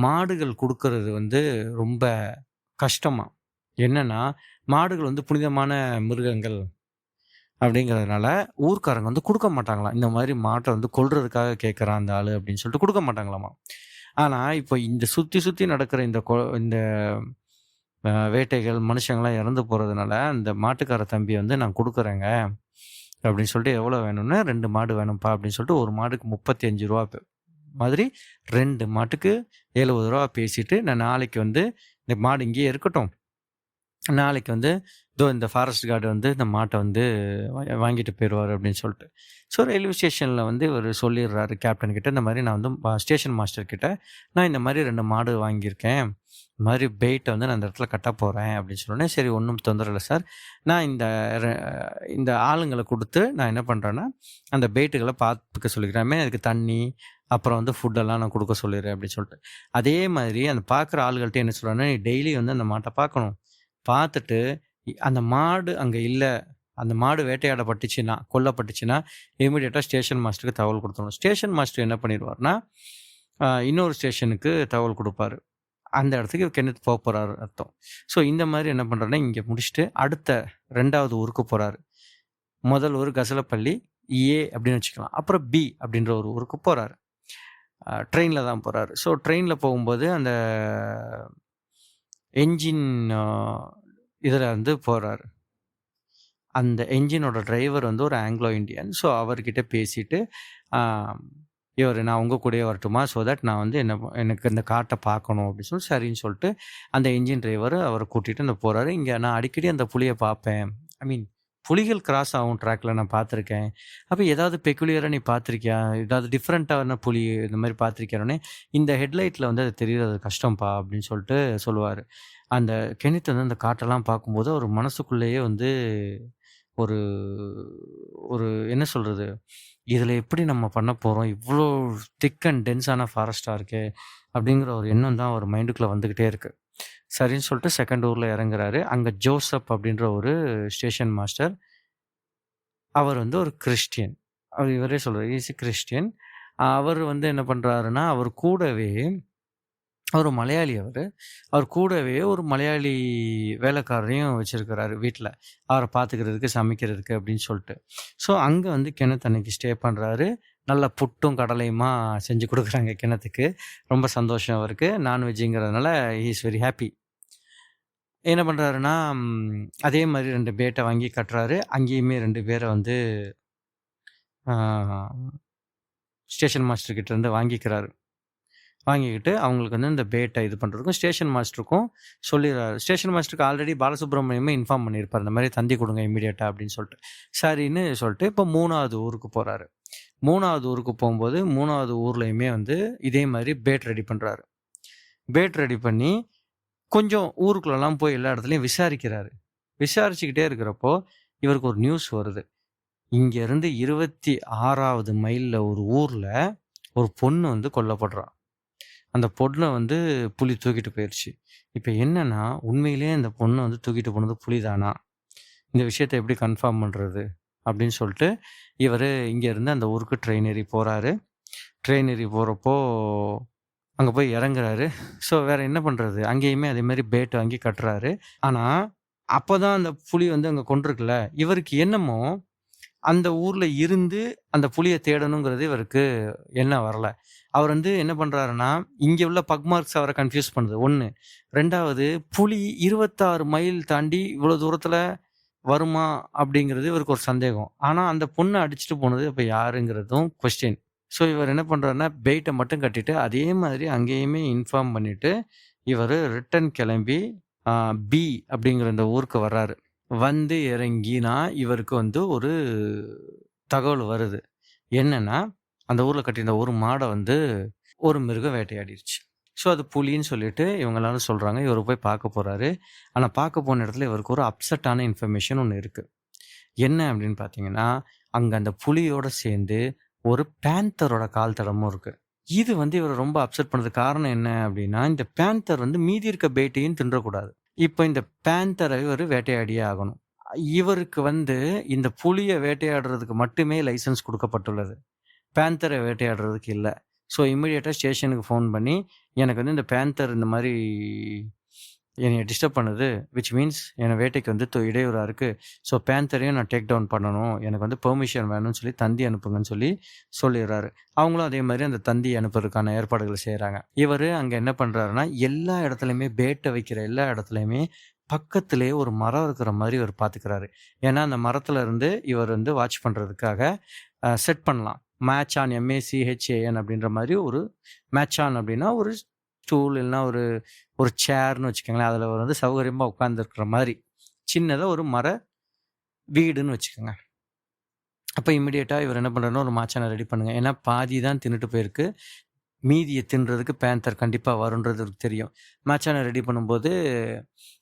மாடுகள் குடுக்குறது வந்து ரொம்ப கஷ்டமாம். என்னன்னா, மாடுகள் வந்து புனிதமான மிருகங்கள் அப்படிங்கிறதுனால, ஊர்க்காரங்க வந்து குடுக்க மாட்டாங்களாம். இந்த மாரி மாட்ட வந்து கொல்றதுக்காக கேட்கறான் அந்த ஆளு அப்படின்னு சொல்லிட்டு குடுக்க மாட்டாங்களாமா. ஆனா, இப்போ இந்த சுத்தி சுத்தி நடக்கிற இந்த வேட்டைகள், மனுஷங்கலாம் இறந்து போறதுனால, அந்த மாட்டுக்கார தம்பி வந்து நான் குடுக்குறேங்க அப்படின்னு சொல்லிட்டு, எவ்வளோ வேணும்னு 2 மாடு வேணும்ப்பா அப்படின்னு சொல்லிட்டு, ஒரு மாடுக்கு ரூ. 35 மாதிரி 2 மாட்டுக்கு ரூ. 70 பேசிட்டு, நான் நாளைக்கு வந்து இந்த மாடு இங்கேயே இருக்கட்டும். நாளைக்கு வந்து இந்த ஃபாரஸ்ட் கார்டு வந்து இந்த மாட்ட வந்து வாங்கிட்டு போயிருவாரு அப்படின்னு சொல்லிட்டு. ஸோ ரயில்வே ஸ்டேஷன்ல வந்து இவரு சொல்லிடுறாரு கேப்டன் கிட்ட, இந்த மாரி நான் வந்து ஸ்டேஷன் மாஸ்டர் கிட்ட, நான் இந்த மாரி 2 மாடு வாங்கியிருக்கேன். இந்த மாதிரி பெயிட்ட வந்து நான் இந்த இடத்துல கட்ட போறேன் அப்படின்னு சொன்னோனே, சரி ஒண்ணும் தொந்தரவு இல்ல சார். நான் ரெ இந்த ஆளுங்கள குடுத்து நான் என்ன பண்றேன்னா, அந்த பெயிட்டுகள பார்த்துக்க சொல்லிக்கிறேன். அதுக்கு தண்ணி, அப்புறம் வந்து ஃபுட்டெல்லாம் நான் குடுக்க சொல்லிடுறேன் அப்படின்னு சொல்லிட்டு. அதே மாதிரி அந்த பார்க்குற ஆளுகள்ட்ட என்ன சொல்றாருன்னா, நீ டெய்லி வந்து அந்த மாட்ட பார்க்கணும். பார்த்துட்டு, அந்த மாடு அங்க இல்ல. அந்த மாடு வேட்டையாடப்பட்டுச்சுன்னா, கொல்லப்பட்டுச்சுன்னா, இமிடியேட்டா ஸ்டேஷன் மாஸ்டருக்கு தகவல் குடுத்துறணும். ஸ்டேஷன் மாஸ்டர் என்ன பண்ணிருவாருன்னா, இன்னொரு ஸ்டேஷனுக்கு தகவல் குடுப்பாரு. அந்த இடத்துக்கு கென்னத் போறாரு அர்த்தம். ஸோ இந்த மாரி என்ன பண்றாருன்னா, இங்க முடிச்சுட்டு அடுத்த 2வது ஊருக்கு போறாரு. முதல் ஊர் கசலப்பள்ளி, ஏ அப்படின்னு வச்சுக்கலாம். அப்புறம் பி அப்படின்ற ஒரு ஊருக்கு போறாரு. ட்ரெயின்ல தான் போறாரு. ஸோ ட்ரெயின்ல போகும்போது அந்த என்ஜின் இதுல வந்து போறாரு. அந்த என்ஜினோட டிரைவர் வந்து ஒரு ஆங்கிலோ இண்டியன். ஸோ அவர்கிட்ட பேசிட்டு, ஆ இவரு நான் உங்க கூடயே வரட்டுமா? ஸோ தட் நான் வந்து எனக்கு இந்த காட்ட பார்க்கணும் அப்படின்னு சொல்லி சரின்னு சொல்லிட்டு, அந்த என்ஜின் டிரைவர் அவர கூட்டிட்டு போறாரு. இங்க நான் அடிக்கடி அந்த புலிய பார்ப்பேன். ஐ மீன் புலிகள் கிராஸ் ஆகும் ட்ராக்ல நான் பார்த்துருக்கேன். அப்ப ஏதாவது பெக்குலியரா நீ பார்த்துருக்கியா? ஏதாவது டிஃபரண்டான புலி இந்த மாரி பார்த்துருக்கியான்னோனே, இந்த ஹெட்லைட்ல வந்து அது தெரியறது கஷ்டம்ப்பா அப்படின்னு சொல்லிட்டு சொல்லுவாரு. அந்த கெனித் வந்து அந்த காட்டெல்லாம் பார்க்கும்போது, அவர் மனசுக்குள்ளேயே வந்து ஒரு ஒரு என்ன சொல்றது? இதில எப்படி நம்ம பண்ண போறோம்? இவ்ளோ திக் அண்ட் டென்ஸான ஃபாரஸ்ட்டா இருக்கே! அப்படிங்கிற ஒரு எண்ணம் தான் அவர் மைண்டுக்குள்ள வந்துகிட்டே இருக்கு. சரின்னு சொல்லிட்டு 2ண்ட் ஊர்ல இறங்குறாரு. அங்க ஜோசப் அப்படின்ற ஒரு ஸ்டேஷன் மாஸ்டர். அவர் வந்து ஒரு கிறிஸ்டியன். இவரே சொல்றாரு. He is a Christian. அவர் வந்து என்ன பண்றாருன்னா, அவர் கூடவே அவரு மலையாளி அவரு. அவர் கூடவே ஒரு மலையாளி வேலைக்காரரையும் வச்சிருக்கிறாரு வீட்ல. அவர பார்த்துக்கிறதுக்கு, சமைக்கிறதுக்கு அப்படின்னு சொல்ட்டு. ஸோ அங்க வந்து கென்னத் அன்னைக்கு ஸ்டே பண்றாரு. நல்ல புட்டும், கடலையுமா செஞ்சு குடுக்குறாங்க கென்னத்துக்கு. ரொம்ப சந்தோஷம் அவருக்கு. நான்வெஜ்ஜுங்கிறதுனால ஹி இஸ் வெரி ஹேப்பி. என்ன பண்றாருன்னா, அதே மாரி 2 பேட்ட வாங்கி கட்டுறாரு. அங்கேயுமே 2 பேர வந்து ஆ ஸ்டேஷன் மாஸ்டர் கிட்ட இருந்து வாங்கிக்கிறாரு. வாங்கிக்கிட்டு அவங்களுக்கு வந்து இந்த பேட்ட இது பண்ணுறதுக்கும் ஸ்டேஷன் மாஸ்டருக்கும் சொல்லிடுறாரு. ஸ்டேஷன் மாஸ்டருக்கு ஆல்ரெடி பாலசுப்ரமணியமே இன்ஃபார்ம் பண்ணியிருப்பார். இந்த மாதிரி தந்தி கொடுங்க இமீடியட்டா அப்படின்னு சொல்லிட்டு. சரின்னு சொல்லிட்டு இப்போ 3வது ஊருக்கு போறாரு. 3வது ஊருக்கு போகும்போது 3வது ஊர்லயுமே வந்து இதே மாதிரி பேட் ரெடி பண்றாரு. பேட் ரெடி பண்ணி கொஞ்சம் ஊருக்குள்ளலாம் போய் எல்லா இடத்துலையும் விசாரிக்கிறாரு. விசாரிச்சுக்கிட்டே இருக்கிறப்போ இவருக்கு ஒரு நியூஸ் வருது. இங்க இருந்து 26வது மைல்ல ஒரு ஊர்ல ஒரு பொண்ணு வந்து கொல்லப்படுறா. அந்த பொண்ண வந்து புலி தூக்கிட்டு போயிருச்சு. இப்ப என்னன்னா, உண்மையிலேயே அந்த பொண்ண வந்து தூக்கிட்டு போனது புலிதானா? இந்த விஷயத்த எப்படி கன்ஃபார்ம் பண்றது? அப்படின்னு சொல்லிட்டு, இவரு இங்க இருந்து அந்த ஊருக்கு ட்ரெயின் ஏறி போறாரு. ட்ரெயின் ஏறி போறப்போ, அங்க போய் இறங்குறாரு. ஸோ வேற என்ன பண்றது? அங்கேயுமே அதே மாரி பேட் வாங்கி கட்டுறாரு. ஆனா, அப்பதான் அந்த புலி வந்து அங்க கொன்றுக்குல்ல, இவருக்கு என்னமோ அந்த ஊர்ல இருந்து அந்த புலிய தேடணுங்கிறது இவருக்கு எண்ணம் வரல. அவர் வந்து என்ன பண்றாருன்னா, இங்க உள்ள பக் மார்க்ஸ் அவர கன்ஃப்யூஸ் பண்ணுது 1. 2வது புலி 26 மைல் தாண்டி இவ்வளோ தூரத்துல வருமா? அப்படிங்கிறது இவருக்கு ஒரு சந்தேகம். ஆனா அந்த பொண்ண அடிச்சுட்டு போனது அப்ப யாருங்கிறதும் கொஸ்டின். ஸோ இவர் என்ன பண்றாருன்னா, பெயிட்ட மட்டும் கட்டிட்டு அதே மாதிரி அங்கேயுமே இன்ஃபார்ம் பண்ணிட்டு, இவரு ரிட்டர்ன் கிளம்பி அ பி அப்படிங்கிற இந்த ஊருக்கு வர்றாரு. வந்து இறங்கினா, இவருக்கு வந்து ஒரு தகவல் வருது. என்னன்னா, அந்த ஊர்ல கட்டியிருந்த ஒரு மாட வந்து ஒரு மிருகம் வேட்டையாடிருச்சு. ஸோ, அது புலின்னு சொல்லிட்டு இவங்க எல்லாரும் சொல்றாங்க. இவரு போய் பார்க்க போறாரு. ஆனா, பார்க்க போன இடத்துல இவருக்கு ஒரு அப்செட்டான இன்ஃபர்மேஷன் ஒண்ணு இருக்கு. என்ன அப்படின்னு பார்த்தீங்கன்னா, அங்க அந்த புலியோட சேர்ந்து ஒரு பேந்தரோட கால் தடமும் இருக்கு. இது வந்து இவர ரொம்ப அப்செட் பண்ணதுக்கு காரணம் என்ன அப்படின்னா, இந்த பேந்தர் வந்து மீதி இருக்க பேட்டையும் தின்றக்கூடாது. இப்போ இந்த பேந்தரை இவரு வேட்டையாடியே ஆகணும். இவருக்கு வந்து இந்த புலிய வேட்டையாடுறதுக்கு மட்டுமே லைசென்ஸ் குடுக்கப்பட்டுள்ளது. பேந்தர வேட்டையாடுறதுக்கு இல்ல. ஸோ இம்மீடியட்டா ஸ்டேஷனுக்கு ஃபோன் பண்ணி, எனக்கு வந்து இந்த பேந்தர் இந்த மாரி என்னைய டிஸ்டர்ப் பண்ணுது. விச் மீன்ஸ் என் வேட்டைக்கு வந்து இடையூறா இருக்கு. ஸோ பேந்தரையும் நான் டேக் டவுன் பண்ணணும். எனக்கு வந்து பெர்மிஷன் வேணும்னு சொல்லி தந்தி அனுப்புங்கன்னு சொல்லிடுறாரு. அவங்களும் அதே மாரி அந்த தந்தி அனுப்புறதுக்கான ஏற்பாடுகள செய்றாங்க. இவரு அங்க என்ன பண்றாருன்னா, எல்லா இடத்துலயுமே பேட்ட வைக்கிற எல்லா இடத்துலயுமே பக்கத்திலேயே ஒரு மரம் இருக்கிற மாரி இவரு பார்த்துக்கிறாரு. ஏன்னா, அந்த மரத்துல இருந்து இவர் வந்து வாட்ச் பண்றதுக்காக செட் பண்ணலாம். மேட்ச் ஆன் MACHAN அப்படின்ற மாரி ஒரு மேட்ச் ஆன் அப்படின்னா, ஒரு ஸ்டூல் இல்லன்னா ஒரு சேர்ன்னு வச்சுக்கோங்களேன். அதில அவர் வந்து சௌகரியமா உட்காந்துருக்கிற மாரி, சின்னதா ஒரு மர வீடுன்னு வச்சுக்கோங்க. அப்ப இம்மீடியட்டா இவர் என்ன பண்றாருன்னா, ஒரு மாச்சான ரெடி பண்ணுங்க. ஏன்னா பாதி தான் தின்னுட்டு போயிருக்கு. மீதிய தின்றதுக்கு பேந்தர் கண்டிப்பா வரும்ன்றது இவருக்கு தெரியும். மாச்சான ரெடி பண்ணும்போது,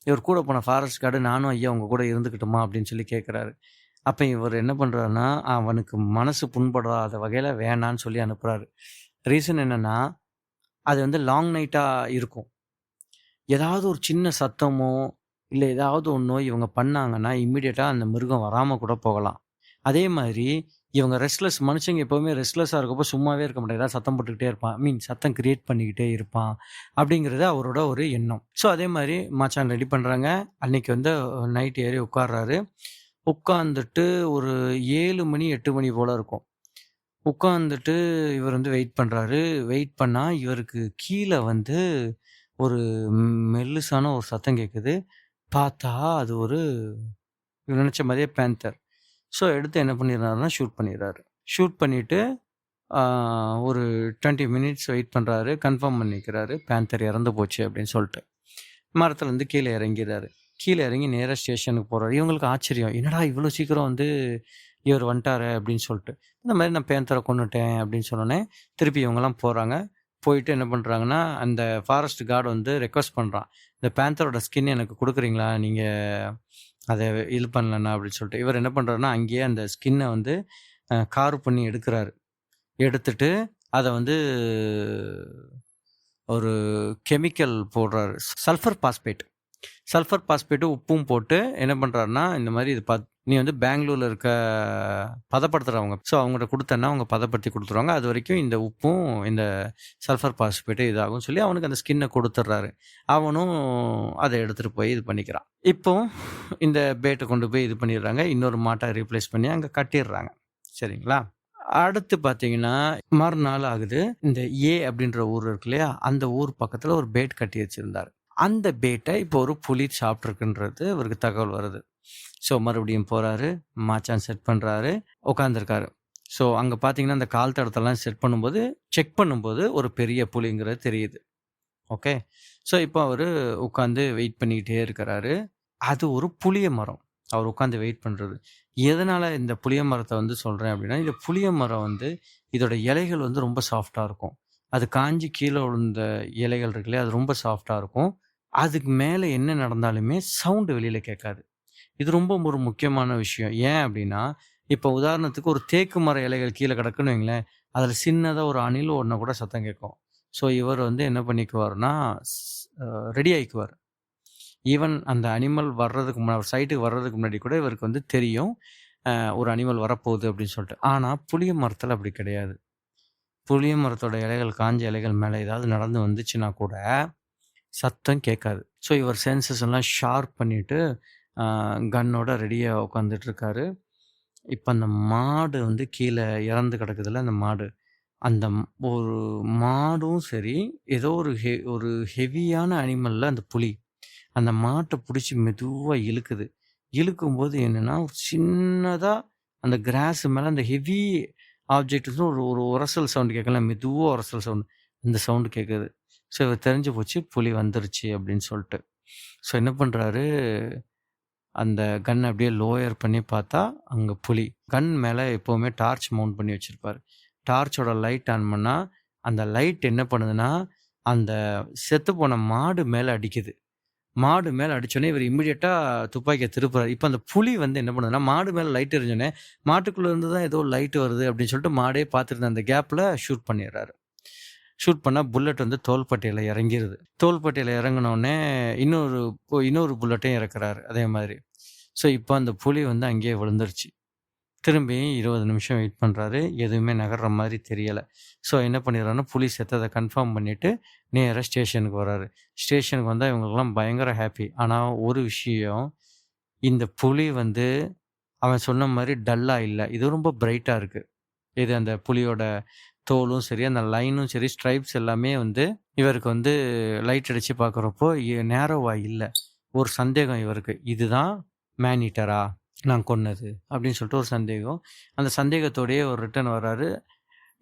இவர் கூட போன ஃபாரஸ்ட் கார்டு, "நானும் ஐயா உங்க கூட இருந்துக்கட்டுமா?" அப்படின்னு சொல்லி கேட்குறாரு. அப்ப இவர் என்ன பண்றாருன்னா, அவனுக்கு மனசு புண்படாத வகையில வேணான்னு சொல்லி அனுப்புறாரு. ரீசன் என்னன்னா, அது வந்து லாங் நைட்டா இருக்கும். ஏதாவது ஒரு சின்ன சத்தமோ, இல்ல ஏதாவது ஒண்ணோ இவங்க பண்ணாங்கன்னா, இம்மீடியட்டா அந்த மிருகம் வராம கூட போகலாம். அதே மாதிரி இவங்க ரெஸ்ட்லெஸ் மனுஷங்க எப்பவுமே ரெஸ்ட்லெஸ்ஸா இருக்கப்போ சும்மாவே இருக்க மாட்டாங்க. ஏதாவது சத்தம் போட்டுக்கிட்டே இருப்பான். சத்தம் கிரியேட் பண்ணிக்கிட்டே இருப்பான். அப்படிங்கிறது அவரோட ஒரு எண்ணம். ஸோ அதே மாரி மச்சான் ரெடி பண்றாங்க. அன்னைக்கு வந்து நைட் ஏறி உட்கார்றாரு. உட்கார்ந்துட்டு ஒரு 7 மணி 8 மணி போல இருக்கும். உட்கார்ந்துட்டு இவர் வந்து வெயிட் பண்றாரு. வெயிட் பண்ணா இவருக்கு கீழ வந்து ஒரு மெல்லிசான ஒரு சத்தம் கேட்குது. பார்த்தா அது ஒரு இவர் நினைச்ச மாரியே பேந்தர். ஸோ எடுத்து என்ன பண்ணிடுறாருன்னா, ஷூட் பண்ணிடுறாரு. ஷூட் பண்ணிட்டு ஆ ஒரு 20 மினிட்ஸ் வெயிட் பண்றாரு. கன்ஃபார்ம் பண்ணிக்கிறாரு. பேந்தர் இறந்து போச்சு அப்படின்னு சொல்லிட்டு. மரத்துலேருந்து கீழ இறங்கிறாரு. கீழ இறங்கி நேரா ஸ்டேஷனுக்கு போறாரு. இவங்களுக்கு ஆச்சரியம். என்னடா இவ்வளோ சீக்கிரம் வந்து இவர் வந்துட்டாரே அப்படின்னு சொல்லிட்டு. இந்த மாரி நான் பேந்தர கொன்னுட்டேன் அப்படின்னு சொன்னோனே, திருப்பி இவங்கலாம் போறாங்க. போயிட்டு என்ன பண்றாங்கன்னா, அந்த ஃபாரஸ்ட் கார்ட் வந்து ரெக்வெஸ்ட் பண்றான். இந்த பேந்தரோட ஸ்கின் எனக்கு குடுக்குறீங்களா? நீங்க அத இது பண்ணலன்னா அப்படின்னு சொல்லிட்டு. இவர் என்ன பண்றாருன்னா, அங்கேயே அந்த ஸ்கின்ன வந்து கார்வ் பண்ணி எடுக்குறாரு. எடுத்துட்டு அத வந்து ஒரு கெமிக்கல் போடுறாரு. Sulphur phosphate. சல்ஃபர் பாஸ்பேட்டும் உப்பும் போட்டு என்ன பண்றாருன்னா, இந்த மாரி இது நீ வந்து பெங்களூர்ல இருக்க பதப்படுத்துறவங்க. ஸோ அவங்கட்ட குடுத்தேன்னா, அவங்க பதப்படுத்தி குடுத்துருவாங்க. அதுவரைக்கும் இந்த உப்பும், இந்த சல்ஃபர் பாஸ்பேட்டும் இதாகும்னு சொல்லி அவனுக்கு அந்த ஸ்கின்ன குடுத்துடுறாரு. அவனும் அத எடுத்துட்டு போய் இது பண்ணிக்கிறான். இப்போ இந்த பேட்ட கொண்டு போய் இது பண்ணிடுறாங்க. இன்னொரு மாட்ட ரீப்ளேஸ் பண்ணி அங்க கட்டிடுறாங்க. சரிங்களா? அடுத்து பார்த்தீங்கன்னா, மறுநாள் ஆகுது. இந்த அப்படின்ற ஊர் இருக்கு இல்லையா? அந்த ஊர் பக்கத்துல ஒரு பேட் கட்டி வச்சிருந்தாரு. அந்த பேட்ட இப்போ ஒரு புலி சாப்பிட்டுருக்குன்றது இவருக்கு தகவல் வருது. ஸோ மறுபடியும் போறாரு. மாச்சான் செட் பண்றாரு. உட்காந்துருக்காரு. ஸோ அங்க பார்த்தீங்கன்னா, அந்த கால் தடத்தெல்லாம் செக் பண்ணும்போது ஒரு பெரிய புலிங்கிறது தெரியுது. ஓகே. ஸோ இப்போ அவரு உட்காந்து வெயிட் பண்ணிக்கிட்டே இருக்கிறாரு. அது ஒரு புளிய மரம். அவர் உட்காந்து வெயிட் பண்றது. எதனால இந்த புளிய மரத்த வந்து சொல்றேன் அப்படின்னா, இந்த புளிய மரம் வந்து இதோட இலைகள் வந்து ரொம்ப சாஃப்ட்டா இருக்கும். அது காஞ்சு கீழ விழுந்த இலைகள் இருக்கு இல்லையா? அது ரொம்ப சாஃப்ட்டா இருக்கும். அதுக்கு மேல என்ன நடந்தாலுமே சவுண்ட் வெளியில கேட்காது. இது ரொம்ப ஒரு முக்கியமான விஷயம். ஏன் அப்படின்னா, இப்போ உதாரணத்துக்கு ஒரு தேக்கு மர இலைகள் கீழ கிடக்குன்னு வைங்களேன், அதில சின்னதா ஒரு அணில் ஓடுனா கூட சத்தம் கேட்கும். ஸோ இவர் வந்து என்ன பண்ணிக்குவாருன்னா, ஸ் அ ரெடி ஆயிக்குவாரு. ஈவன் அந்த அனிமல் வர்றதுக்கு சைட்டுக்கு வர்றதுக்கு முன்னாடி கூட இவருக்கு வந்து தெரியும். ஒரு அனிமல் வரப்போகுது அப்படின்னு சொல்லிட்டு. ஆனா புளிய மரத்தில அப்படி கிடையாது. புளிய மரத்தோட இலைகள் காஞ்ச இலைகள் மேல ஏதாவது நடந்து வந்துச்சுன்னா கூட சத்தம் கேட்காது. ஸோ இவர் சென்சஸ் எல்லாம் ஷார்ப் பண்ணிட்டு கன்னோட ரெடியா உட்காந்துட்டு இருக்காரு. இப்ப அந்த மாடு வந்து கீழ இறந்து கிடக்குதுல்ல அந்த மாடு. அந்த ஒரு மாடும் சரி, ஏதோ ஒரு ஹெவியான அனிமல்ல அந்த புலி. அந்த மாட்ட புடிச்சு மெதுவா இழுக்குது. இழுக்கும்போது என்னன்னா, ஒரு சின்னதா அந்த கிராஸ் மேல அந்த ஹெவி ஆப்ஜெக்ட் வந்து ஒரு ஒரு உரசல் சவுண்ட் கேட்கல. மெதுவா உரசல் சவுண்ட். அந்த சவுண்ட் கேட்குது. ஸோ இவருக்கு தெரிஞ்சு போச்சு புலி வந்துருச்சு அப்படின்னு சொல்ட்டு. ஸோ என்ன பண்றாரு, அந்த கன்ன அப்படியே லோயர் பண்ணி பார்த்தா, அங்க புலி. கன் மேல எப்பவுமே டார்ச் மவுண்ட் பண்ணி வச்சிருப்பாரு. டார்ச்சோட லைட் ஆன் பண்ணா, அந்த லைட் என்ன பண்ணுதுன்னா, அந்த செத்துப்போன மாடு மேல அடிக்குது. மாடு மேல அடிச்சோனே இவர் இம்மீடியட்டா துப்பாக்கிய திருப்புறாரு. இப்ப அந்த புலி வந்து என்ன பண்ணுதுன்னா, மாடு மேல லைட் எரிஞ்சோனே, மாட்டுக்குள்ள இருந்து தான் ஏதோ லைட் வருது அப்படின்னு சொல்லிட்டு மாடே பார்த்துட்டு அந்த கேப்ல ஷூட் பண்ணிடுறாரு. ஷூட் பண்ணா புல்லட் வந்து தோள்பட்டையில இறங்கிருது. தோள்பட்டையில இறங்குனோனே இன்னொரு புல்லட்டையும் இறக்குறாரு அதே மாதிரி. ஸோ இப்போ அந்த புலி வந்து அங்கேயே விழுந்துருச்சு. திரும்பி 20 நிமிஷம் வெயிட் பண்றாரு. எதுவுமே நகர்ற மாதிரி தெரியல. ஸோ என்ன பண்ணிடுறாருன்னா, புலி செத்தத கன்ஃபார்ம் பண்ணிட்டு நேரா ஸ்டேஷனுக்கு வராரு. ஸ்டேஷனுக்கு வந்தா இவங்களுக்கெல்லாம் பயங்கர ஹாப்பி. ஆனா ஒரு விஷயம், இந்த புலி வந்து அவன் சொன்ன மாரி டல்லா இல்ல. இது ரொம்ப பிரைட்டா இருக்கு. இது அந்த புலியோட தோலும் சரி, அந்த லைனும் சரி, ஸ்ட்ரைப்ஸ் எல்லாமே வந்து இவருக்கு வந்து லைட் அடிச்சு பார்க்குறப்போ நேரோவா இல்ல. ஒரு சந்தேகம் இவருக்கு. இதுதான் மேன் ஈட்டரா? நான் கொன்னது. அப்படின்னு சொல்லிட்டு ஒரு சந்தேகம். அந்த சந்தேகத்தோடயே ஒரு ரிட்டர்ன் வராரு.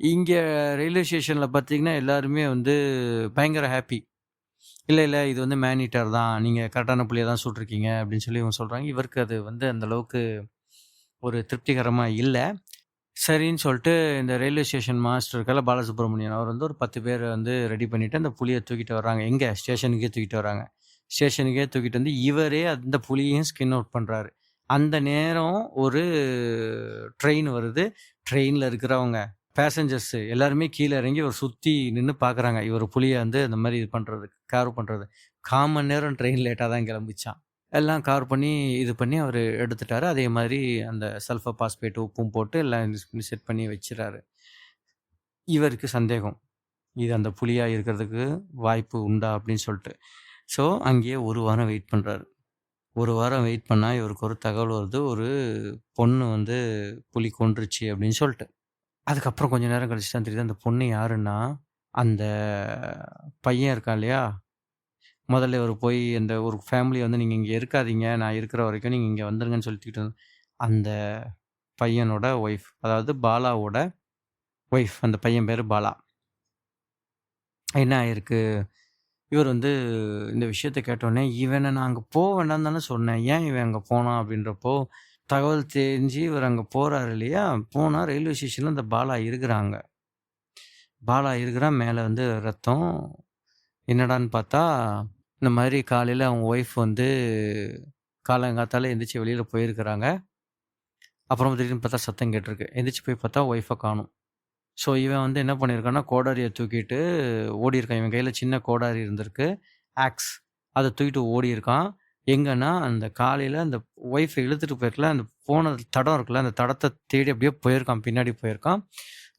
இங்க ரயில்வே ஸ்டேஷன்ல பார்த்தீங்கன்னா, எல்லாருமே வந்து பயங்கர ஹாப்பி. இல்ல இது வந்து மேன் ஈட்டர் தான். நீங்க கரெக்ட்டான புலிய தான் சுட்ருக்கீங்க அப்படின்னு சொல்லி இவங்க சொல்றாங்க. இவருக்கு அது வந்து அந்த அளவுக்கு ஒரு திருப்திகரமா இல்ல. சரின்னு சொல்லிட்டு இந்த ரயில்வே ஸ்டேஷன் மாஸ்டர் இருக்கார்ல பாலசுப்ரமணியன், அவர் வந்து ஒரு 10 பேர வந்து ரெடி பண்ணிட்டு அந்த புலிய தூக்கிட்டு வர்றாங்க. எங்க? ஸ்டேஷனுக்கே தூக்கிட்டு வர்றாங்க. ஸ்டேஷனுக்கே தூக்கிட்டு வந்து இவரே அந்த புலியையும் ஸ்கின் அவுட் பண்றாரு. அந்த நேரம் ஒரு ட்ரெயின் வருது. ட்ரெயின்ல இருக்கிறவங்க பேசஞ்சர்ஸ் எல்லாருமே கீழ இறங்கி ஒரு சுத்தி நின்னு பார்க்குறாங்க. இவர் புலிய வந்து அந்த மாரி இது பண்றது, கார்வ் பண்றது. 1/4 மணி நேரம் ட்ரெயின் லேட்டா தான் கிளம்பிச்சாம். எல்லாம் கவர் பண்ணி, இது பண்ணி அவரு எடுத்துட்டாரு. அதே மாரி அந்த சல்ஃபர் பாஸ்பேட் உப்பும் போட்டு எல்லாம் செட் பண்ணி வச்சுறாரு. இவருக்கு சந்தேகம். இது அந்த புலியா இருக்கிறதுக்கு வாய்ப்பு உண்டா? அப்படின்னு சொல்லிட்டு. ஸோ, அங்கேயே 1 வாரம் வெயிட் பண்றாரு. 1 வாரம் வெயிட் பண்ணா இவருக்கு ஒரு தகவல் வருது. ஒரு பொண்ணு வந்து புலி கொன்றுச்சு அப்படின்னு சொல்லிட்டு. அதுக்கப்புறம் கொஞ்ச நேரம் கழிச்சு தான் தெரியுது அந்த பொண்ணு யாருன்னா, அந்த பையன் இருக்கான் இல்லையா? முதல்ல இவரு போய் அந்த ஒரு ஃபேமிலிய வந்து நீங்க இங்க இருக்காதீங்க. நான் இருக்கிற வரைக்கும் நீங்க இங்க வந்துருங்கன்னு சொல்லிட்டு அந்த பையனோட ஒய்ஃப். அதாவது பாலாவோட ஒய்ஃப். அந்த பையன் பேரு பாலா. என்ன ஆயிருக்கு? இவர் வந்து இந்த விஷயத்த கேட்டோனே, இவன நான் அங்க போ வேண்டாம்னு தானே சொன்னேன். ஏன் இவன் அங்க போனான்? அப்படின்றப்போ, தகவல் தெரிஞ்சு இவர் அங்க போறாரு இல்லையா? போனா ரயில்வே ஸ்டேஷன்ல அந்த பாலா இருக்கிறாங்க. பாலா இருக்கிறான். மேல வந்து ரத்தம். என்னடான்னு பார்த்தா, இந்த மாரி காலையில அவங்க ஒய்ஃப் வந்து காலங்காத்தால எந்திரிச்சு வெளியில போயிருக்கிறாங்க. அப்புறம் திடீர்னு பார்த்தா சத்தம் கேட்டிருக்கு. எந்திரிச்சு போய் பார்த்தா ஒய்ஃப காணோம். ஸோ இவன் வந்து என்ன பண்ணியிருக்கான்னா, கோடாரிய தூக்கிட்டு ஓடியிருக்கான். இவன் கையில சின்ன கோடாரி இருந்திருக்கு. ஆக்ஸ். அத தூக்கிட்டு ஓடியிருக்கான். எங்கன்னா, அந்த காலையில அந்த ஒய்ஃப இழுத்துட்டு போயிருக்கல, அந்த போன தடம் இருக்குல்ல, அந்த தடத்த தேடி அப்படியே போயிருக்கான். பின்னாடி போயிருக்கான்.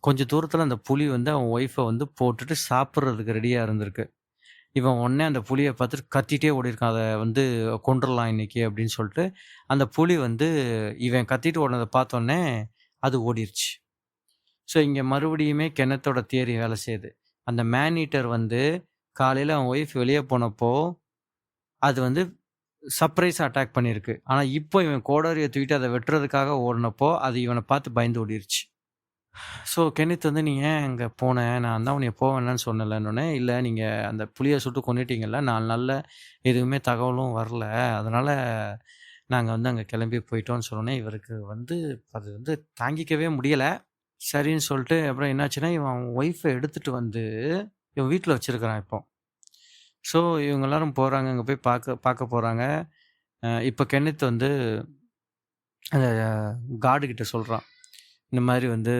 கொஞ்சம் தூரத்தில அந்த புலி வந்து அவன் ஒய்ஃப வந்து போட்டுட்டு சாப்பிடுறதுக்கு ரெடியா இருந்திருக்கு. இவன் உடனே அந்த புலிய பார்த்துட்டு கத்திட்டே ஓடியிருக்கான். அத வந்து கொன்றுடலாம் இன்னைக்கு அப்படின்னு சொல்லிட்டு. அந்த புலி வந்து இவன் கத்திட்டு ஓடுனத பார்த்தோன்னே, அது ஓடிருச்சு. ஸோ இங்க மறுபடியுமே கென்னத்தோட தியரி வேலை செய்யுது. அந்த மேன் ஈட்டர் வந்து காலையில அவன் ஒய்ஃப் வெளிய போனப்போ, அது வந்து சர்ப்ரைஸா அட்டாக் பண்ணியிருக்கு. ஆனா இப்போ இவன் கோடாரிய தூக்கிட்டு அத வெட்டுறதுக்காக ஓடுனப்போ, அது இவன பார்த்து பயந்து ஓடிருச்சு. ஸோ கென்னத் வந்து, "நீ ஏன் அங்க போன? நான் தான் உன்னைய போ வேணான்னு சொன்னேன்லன்னோனே." "இல்ல நீங்க அந்த புலிய சுட்டு கொன்னுட்டீங்கல்ல, 4 நாள்ல எதுவுமே தகவலும் வரல. அதனால நாங்க வந்து அங்க கிளம்பி போயிட்டோம்ன்னு" சொன்னோனே, இவருக்கு வந்து அது வந்து தாங்கிக்கவே முடியல. சரின்னு சொல்லிட்டு அப்புறம் என்னாச்சுன்னா, இவன் அவன் ஒய்ஃப எடுத்துட்டு வந்து இவன் வீட்ல வச்சிருக்கிறான் இப்போ. ஸோ இவங்க எல்லாரும் போறாங்க. அங்க போய் பார்க்க போறாங்க. இப்ப கென்னத் வந்து அந்த கார்டு கிட்ட சொல்றான். இந்த மாரி வந்து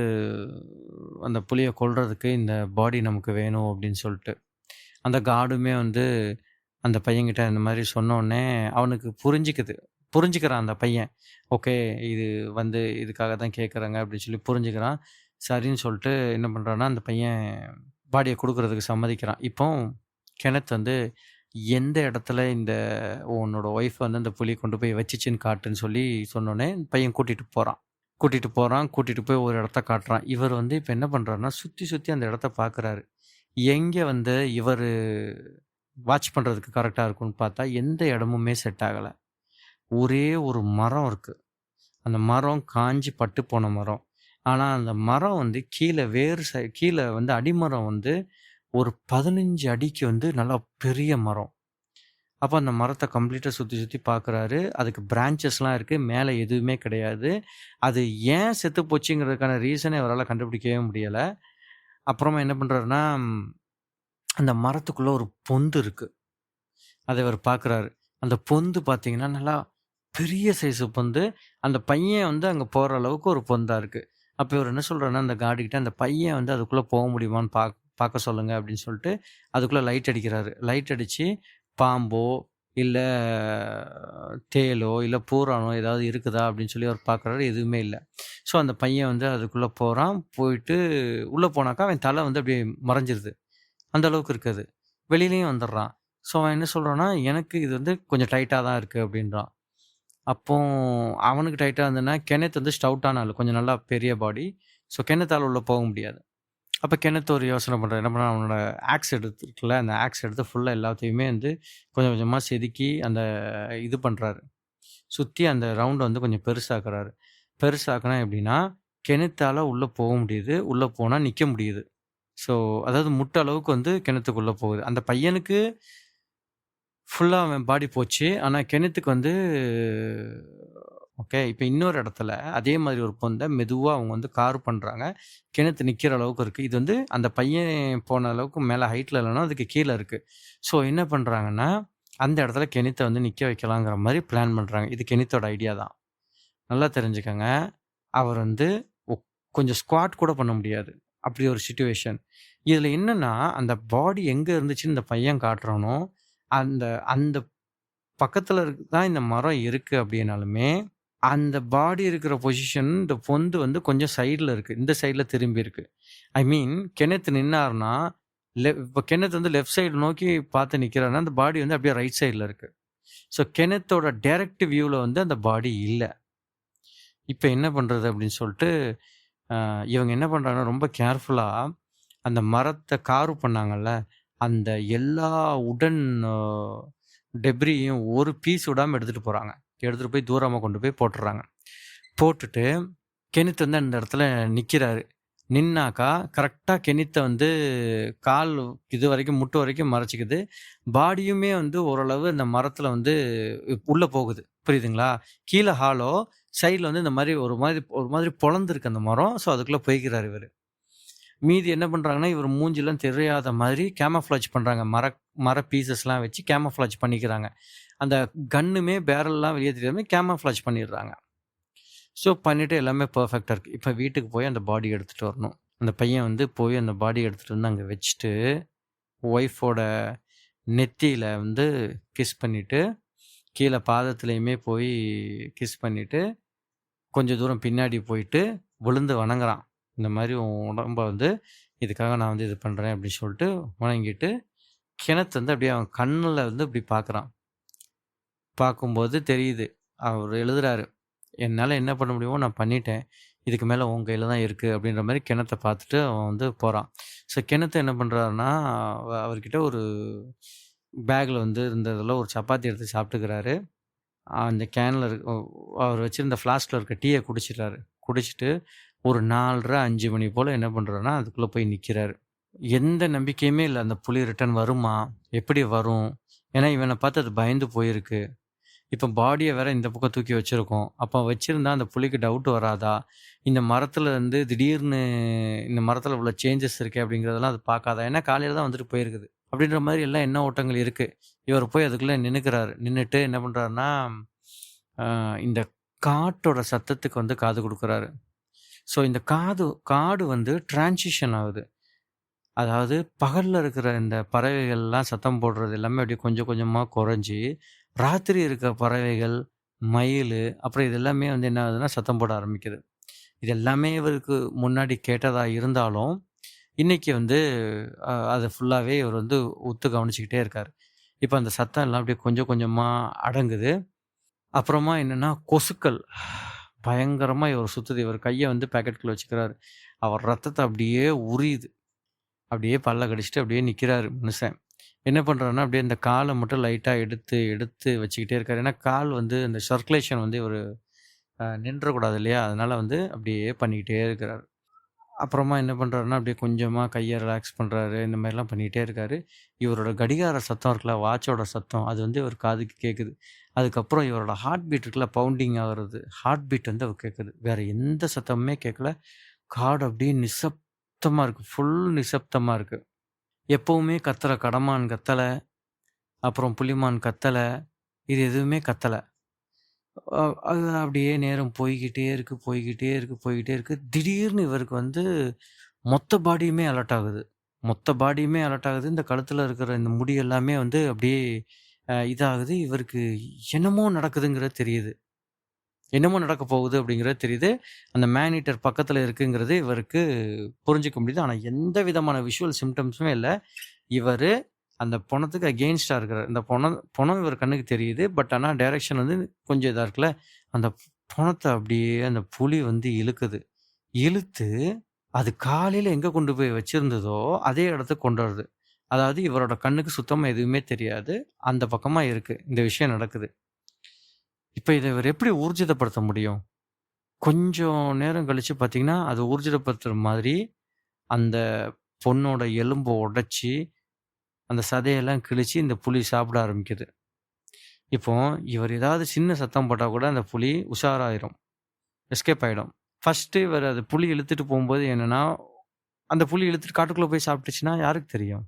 அந்த புலிய கொல்றதுக்கு இந்த பாடி நமக்கு வேணும் அப்படின்னு சொல்லிட்டு. அந்த கார்டுமே வந்து அந்த பையன்கிட்ட இந்த மாரி சொன்னோனே, அவனுக்கு புரிஞ்சுக்கிறான் அந்த பையன். ஓகே, இது வந்து இதுக்காக தான் கேட்குறாங்க அப்படின்னு சொல்லி புரிஞ்சுக்கிறான். சரின்னு சொல்லிட்டு என்ன பண்றான்னா, அந்த பையன் பாடிய குடுக்குறதுக்கு சம்மதிக்கிறான். இப்போ கென்னத் வந்து எந்த இடத்துல இந்த உன்னோட ஒய்ஃப் வந்து அந்த புலி கொண்டு போய் வச்சுச்சுன்னு காட்டுன்னு சொல்லி சொன்னோனே, பையன் கூட்டிட்டு போய் ஒரு இடத்த காட்டுறான். இவர் வந்து இப்ப என்ன பண்றாருன்னா, சுத்தி அந்த இடத்த பார்க்குறாரு. எங்க வந்து இவரு வாட்ச் பண்றதுக்கு கரெக்ட்டா இருக்கும்னு பார்த்தா, எந்த இடமுமே செட் ஆகல. ஒரே ஒரு மரம் இருக்கு. அந்த மரம் காஞ்சு பட்டு போன மரம். ஆனா, அந்த மரம் வந்து கீழ வந்து அடிமரம் வந்து ஒரு 15 அடிக்கு வந்து நல்லா பெரிய மரம். அப்ப அந்த மரத்த கம்ப்ளீட்டா சுத்தி பார்க்குறாரு. அதுக்கு பிரான்ச்சஸ்லாம் இருக்கு. மேல எதுவுமே கிடையாது. அது ஏன் செத்து போச்சுங்கிறதுக்கான ரீசனே அவரால கண்டுபிடிக்கவே முடியல. அப்புறமா என்ன பண்றாருன்னா, அந்த மரத்துக்குள்ள ஒரு பொந்து இருக்கு. அத இவரு பார்க்குறாரு. அந்த பொந்து பார்த்தீங்கன்னா, நல்லா பெரிய சைஸு பொந்து. அந்த பையன் வந்து அங்க போற அளவுக்கு ஒரு பொந்தா இருக்கு. அப்ப இவரு என்ன சொல்றாருன்னா, அந்த கார்டு கிட்ட அந்த பையன் வந்து அதுக்குள்ள போக முடியுமான்னு பார்க்க சொல்லுங்க அப்படின்னு சொல்லிட்டு அதுக்குள்ளே லைட் அடிக்கிறாரு. லைட் அடித்து பாம்போ இல்லை தேளோ இல்லை பூரானோ ஏதாவது இருக்குதா அப்படின்னு சொல்லி அவர் பார்க்குறாரு. எதுவுமே இல்லை. ஸோ அந்த பையன் வந்து அதுக்குள்ளே போகிறான். போயிட்டு உள்ளே போனாக்கா அவன் தலை வந்து அப்படியே மறைஞ்சிருது. அந்த அளவுக்கு இருக்குது. வெளியிலயும் வந்துடுறான். ஸோ அவன் என்ன சொல்கிறான்னா, எனக்கு இது வந்து கொஞ்சம் டைட்டாக தான் இருக்குது அப்படின்றான். அப்போ அவனுக்கு டைட்டாக இருந்ததுன்னா, கென்னத் வந்து ஸ்டவுட்டான ஆள், கொஞ்சம் நல்லா பெரிய பாடி. ஸோ கென்னத்தால் உள்ளே போக முடியாது. அப்போ கென்னத் ஒரு யோசனை பண்ணுறான். என்ன பண்ணுறான், அவனோட ஆக்ஸ் எடுத்துருக்குல்ல, அந்த ஆக்ஸ் எடுத்து ஃபுல்லாக எல்லாத்தையுமே வந்து கொஞ்சம் கொஞ்சமாக செதுக்கி அந்த இது பண்ணுறாரு. சுற்றி அந்த ரவுண்டை வந்து கொஞ்சம் பெருசாக்குறாரு. பெருசாக்குனா எப்படின்னா, கென்னத்தால் உள்ளே போக முடியுது. உள்ளே போனால் நிற்க முடியுது. ஸோ அதாவது முட்ட அளவுக்கு வந்து கிணத்துக்குள்ளே போகுது. அந்த பையனுக்கு ஃபுல்லாக அவன் பாடி போச்சு. ஆனால் கென்னத்துக்கு வந்து ஓகே. இப்போ இன்னொரு இடத்துல அதே மாதிரி ஒரு பொண்ணை மெதுவாக அவங்க வந்து கார் பண்ணுறாங்க. கிணத்து நிற்கிற அளவுக்கு இருக்குது. இது வந்து அந்த பையன் போன அளவுக்கு மேலே ஹைட்டில் இல்லைன்னா அதுக்கு கீழே இருக்குது. ஸோ என்ன பண்ணுறாங்கன்னா, அந்த இடத்துல கெனித்தை வந்து நிற்க வைக்கலாங்கிற மாதிரி பிளான் பண்ணுறாங்க. இது கெனித்தோட ஐடியா தான். நல்லா தெரிஞ்சுக்கங்க. அவர் வந்து கொஞ்சம் ஸ்குவாட் கூட பண்ண முடியாது. அப்படி ஒரு சிச்சுவேஷன். இதில் என்னன்னா, அந்த பாடி எங்கே இருந்துச்சுன்னு இந்த பையன் காட்டுறானோ, அந்த அந்த பக்கத்தில் தான் இந்த மரம் இருக்குது அப்படின்னாலுமே, அந்த பாடி இருக்கிற பொசிஷன் இந்த பொந்து வந்து கொஞ்சம் சைடில் இருக்குது. இந்த சைடில் திரும்பி இருக்கு. ஐ மீன் கென்னத் நின்னாருன்னா, இப்போ கென்னத் வந்து லெஃப்ட் சைடு நோக்கி பார்த்து நிற்கிறாருன்னா, அந்த பாடி வந்து அப்படியே ரைட் சைடில் இருக்குது. ஸோ கென்னத்தோட டைரக்ட் வியூவில் வந்து அந்த பாடி இல்லை. இப்போ என்ன பண்ணுறது அப்படின்னு சொல்லிட்டு இவங்க என்ன பண்ணுறாங்கன்னா, ரொம்ப கேர்ஃபுல்லாக அந்த மரத்தை கார்வ் பண்ணாங்கல்ல, அந்த எல்லா உடன் டெப்ரியும் ஒரு பீஸ் விடாமல் எடுத்துகிட்டு போகிறாங்க. எடுத்துகிட்டு போய் தூரமாக கொண்டு போய் போட்டுடுறாங்க. போட்டுட்டு கெனித் வந்து அந்த இடத்துல நிற்கிறாரு. நின்னாக்கா கரெக்டாக கெனித்தை வந்து கால் இது வரைக்கும் முட்டு வரைக்கும் மறைச்சிக்குது. பாடியுமே வந்து ஓரளவு இந்த மரத்தில் வந்து உள்ளே போகுது. புரியுதுங்களா? கீழே ஹாலோ, சைடில் வந்து இந்த மாதிரி ஒரு மாதிரி பொழந்துருக்கு அந்த மரம். ஸோ அதுக்குள்ளே போய்க்கிறார் இவர். மீதி என்ன பண்ணுறாங்கன்னா, இவர் மூஞ்சிலாம் தெரியாத மாதிரி கேமஃப்ளாஜ் பண்ணுறாங்க. மர பீசஸ்லாம் வச்சு கேமஃப்ளாஜ் பண்ணிக்கிறாங்க. அந்த கன்னுமே பேரல்லாம் வெளியே தெரியாத மாதிரி கேமஃப்ளாஜ் பண்ணிடுறாங்க. ஸோ பண்ணிவிட்டு எல்லாமே பர்ஃபெக்டாக இருக்குது. இப்போ வீட்டுக்கு போய் அந்த பாடி எடுத்துகிட்டு வரணும். அந்த பையன் வந்து போய் அந்த பாடி எடுத்துகிட்டு வந்து அங்கே வச்சுட்டு, ஒய்ஃபோட நெத்தியில் வந்து கிஸ் பண்ணிவிட்டு, கீழே பாதத்துலேயுமே போய் கிஸ் பண்ணிவிட்டு, கொஞ்சம் தூரம் பின்னாடி போயிட்டு விழுந்து வணங்குறான். இந்த மாதிரி உன் உடம்ப வந்து இதுக்காக நான் வந்து இது பண்ணுறேன் அப்படின்னு சொல்லிட்டு வணங்கிட்டு, கிணத்து வந்து அப்படியே அவன் கண்ணில் வந்து இப்படி பார்க்குறான். பார்க்கும்போது தெரியுது, அவர் எழுதுறாரு, என்னால் என்ன பண்ண முடியுமோ நான் பண்ணிட்டேன், இதுக்கு மேலே உன் கையில் தான் இருக்குது அப்படின்ற மாதிரி கிணத்தை பார்த்துட்டு அவன் வந்து போகிறான். ஸோ கிணத்தை என்ன பண்ணுறாருன்னா, அவர்கிட்ட ஒரு பேக்கில் வந்து இருந்ததில் ஒரு சப்பாத்தி எடுத்து சாப்பிட்டுக்கிறாரு. அந்த கேனில் அவர் வச்சுருந்த ஃப்ளாஸ்கில் இருக்க டீயை குடிச்சிடுறாரு. குடிச்சிட்டு ஒரு 4:30 5 மணி போல் என்ன பண்ணுறாருன்னா, அதுக்குள்ளே போய் நிற்கிறாரு. எந்த நம்பிக்கையுமே இல்லை, அந்த புலி ரிட்டர்ன் வருமா, எப்படி வரும்? ஏன்னா இவனை பார்த்து அது பயந்து போயிருக்கு. இப்போ பாடியை வேற இந்த பக்கம் தூக்கி வச்சுருக்கோம். அப்போ வச்சுருந்தா அந்த புலிக்கு டவுட் வராதா? இந்த மரத்தில் வந்து திடீர்னு இந்த மரத்தில் இவ்வளோ சேஞ்சஸ் இருக்கே அப்படிங்கிறதெல்லாம் அது பார்க்காதா? ஏன்னா காலையில் தான் வந்துட்டு போயிருக்குது. அப்படின்ற மாதிரி எல்லாம் எண்ண ஓட்டங்கள் இருக்குது. இவர் போய் அதுக்குள்ளே நின்றுக்கிறாரு. நின்றுட்டு என்ன பண்ணுறாருன்னா, இந்த காட்டோட சத்தத்துக்கு வந்து காது கொடுக்குறாரு. ஸோ இந்த காடு வந்து டிரான்சிஷன் ஆகுது. அதாவது பகலில் இருக்கிற இந்த பறவைகள்லாம் சத்தம் போடுறது எல்லாமே அப்படியே கொஞ்சம் கொஞ்சமாக குறைஞ்சி, ராத்திரி இருக்கிற பறவைகள், மயில், அப்புறம் இது எல்லாமே வந்து என்ன ஆகுதுன்னா சத்தம் போட ஆரம்பிக்குது. இது எல்லாமே இவருக்கு முன்னாடி கேட்டதாக இருந்தாலும், இன்றைக்கி வந்து அதை ஃபுல்லாகவே இவர் வந்து உத்து கவனிச்சிக்கிட்டே இருக்கார். இப்போ அந்த சத்தம் எல்லாம் அப்படியே கொஞ்சம் கொஞ்சமாக அடங்குது. அப்புறமா என்னென்னா கொசுக்கள் பயங்கரமாக இவர் சுற்றுது. இவர் கையை வந்து பேக்கெட்டுக்குள்ளே வச்சுக்கிறாரு. அவர் ரத்தத்தை அப்படியே உரியுது. அப்படியே பல்ல கடிச்சிட்டு அப்படியே நிற்கிறாரு மனுஷன். என்ன பண்ணுறாருன்னா, அப்படியே இந்த காலை மட்டும் லைட்டாக எடுத்து எடுத்து வச்சுக்கிட்டே இருக்காரு. ஏன்னா கால் வந்து இந்த சர்க்குலேஷன் வந்து ஒரு நின்றக்கூடாது இல்லையா? அதனால் வந்து அப்படியே பண்ணிக்கிட்டே இருக்கிறாரு. அப்புறமா என்ன பண்ணுறாருன்னா, அப்படியே கொஞ்சமாக கையை ரிலாக்ஸ் பண்ணுறாரு. இந்த மாதிரிலாம் பண்ணிக்கிட்டே இருக்காரு. இவரோட கடிகார சத்தம் இருக்குல்ல, வாட்சோட சத்தம், அது வந்து இவர் காதுக்கு கேட்குது. அதுக்கப்புறம் இவரோட ஹார்ட் பீட் இருக்குல்ல, பவுண்டிங் ஆகிறது, ஹார்ட் பீட் வந்து அவர் கேட்குது. வேறு எந்த சத்தமுமே கேட்கல. காடு அப்படியே நிசப்தமாக இருக்குது. ஃபுல் நிசப்தமாக இருக்குது. எப்போவுமே கத்துற கடமான் கத்தலை, அப்புறம் புலிமான் கத்தலை, இது எதுவுமே கத்தலை. அது அப்படியே நேரம் போய்கிட்டே இருக்குது, போய்கிட்டே இருக்குது, போய்கிட்டே இருக்குது. திடீர்னு இவருக்கு வந்து மொத்த பாடியுமே அலர்ட் ஆகுது. மொத்த பாடியுமே அலர்ட் ஆகுது. இந்த கழுத்துல இருக்கிற இந்த முடி எல்லாமே வந்து அப்படியே இதாகுது. இவருக்கு என்னமோ நடக்குதுங்கிறது தெரியுது. என்னமோ நடக்க போகுது அப்படிங்கிறது தெரியுது. அந்த மேன் ஈட்டர் பக்கத்துல இருக்குங்கிறது இவருக்கு புரிஞ்சுக்க முடியுது. ஆனா எந்த விதமான விஷுவல் சிம்ப்டம்ஸுமே இல்ல. இவரு அந்த பொணத்துக்கு அகெயின்ஸ்டா இருக்கிறாரு. இந்த பொணம் இவர் கண்ணுக்கு தெரியுது. பட் ஆனா டைரக்ஷன் வந்து கொஞ்சம் இதா இருக்குல்ல. அந்த பொணத்த அப்படியே அந்த புலி வந்து இழுக்குது. இழுத்து அது காலையில எங்க கொண்டு போய் வச்சிருந்ததோ, அதே இடத்துக்கு கொண்டு வருது. அதாவது இவரோட கண்ணுக்கு சுத்தமா எதுவுமே தெரியாது. அந்த பக்கமா இருக்கு. இந்த விஷயம் நடக்குது. இப்ப இத இவர் எப்படி ஊர்ஜிதப்படுத்த முடியும்? கொஞ்சம் நேரம் கழிச்சு பார்த்தீங்கன்னா, அது ஊர்ஜிதப்படுத்துற மாதிரி அந்த பொண்ணோட எலும்ப உடைச்சு, அந்த சதையெல்லாம் கிழிச்சு இந்த புலி சாப்பிட ஆரம்பிக்குது. இப்போ இவர் ஏதாவது சின்ன சத்தம் போட்டா கூட அந்த புலி உஷாராயிரும். எஸ்கேப் ஆயிடும். ஃபர்ஸ்ட்டு இவர் அது புலி இழுத்துட்டு போம்போது என்னன்னா, அந்த புலி இழுத்துட்டு காட்டுக்குள்ள போய் சாப்பிட்டுச்சுன்னா யாருக்கு தெரியும்?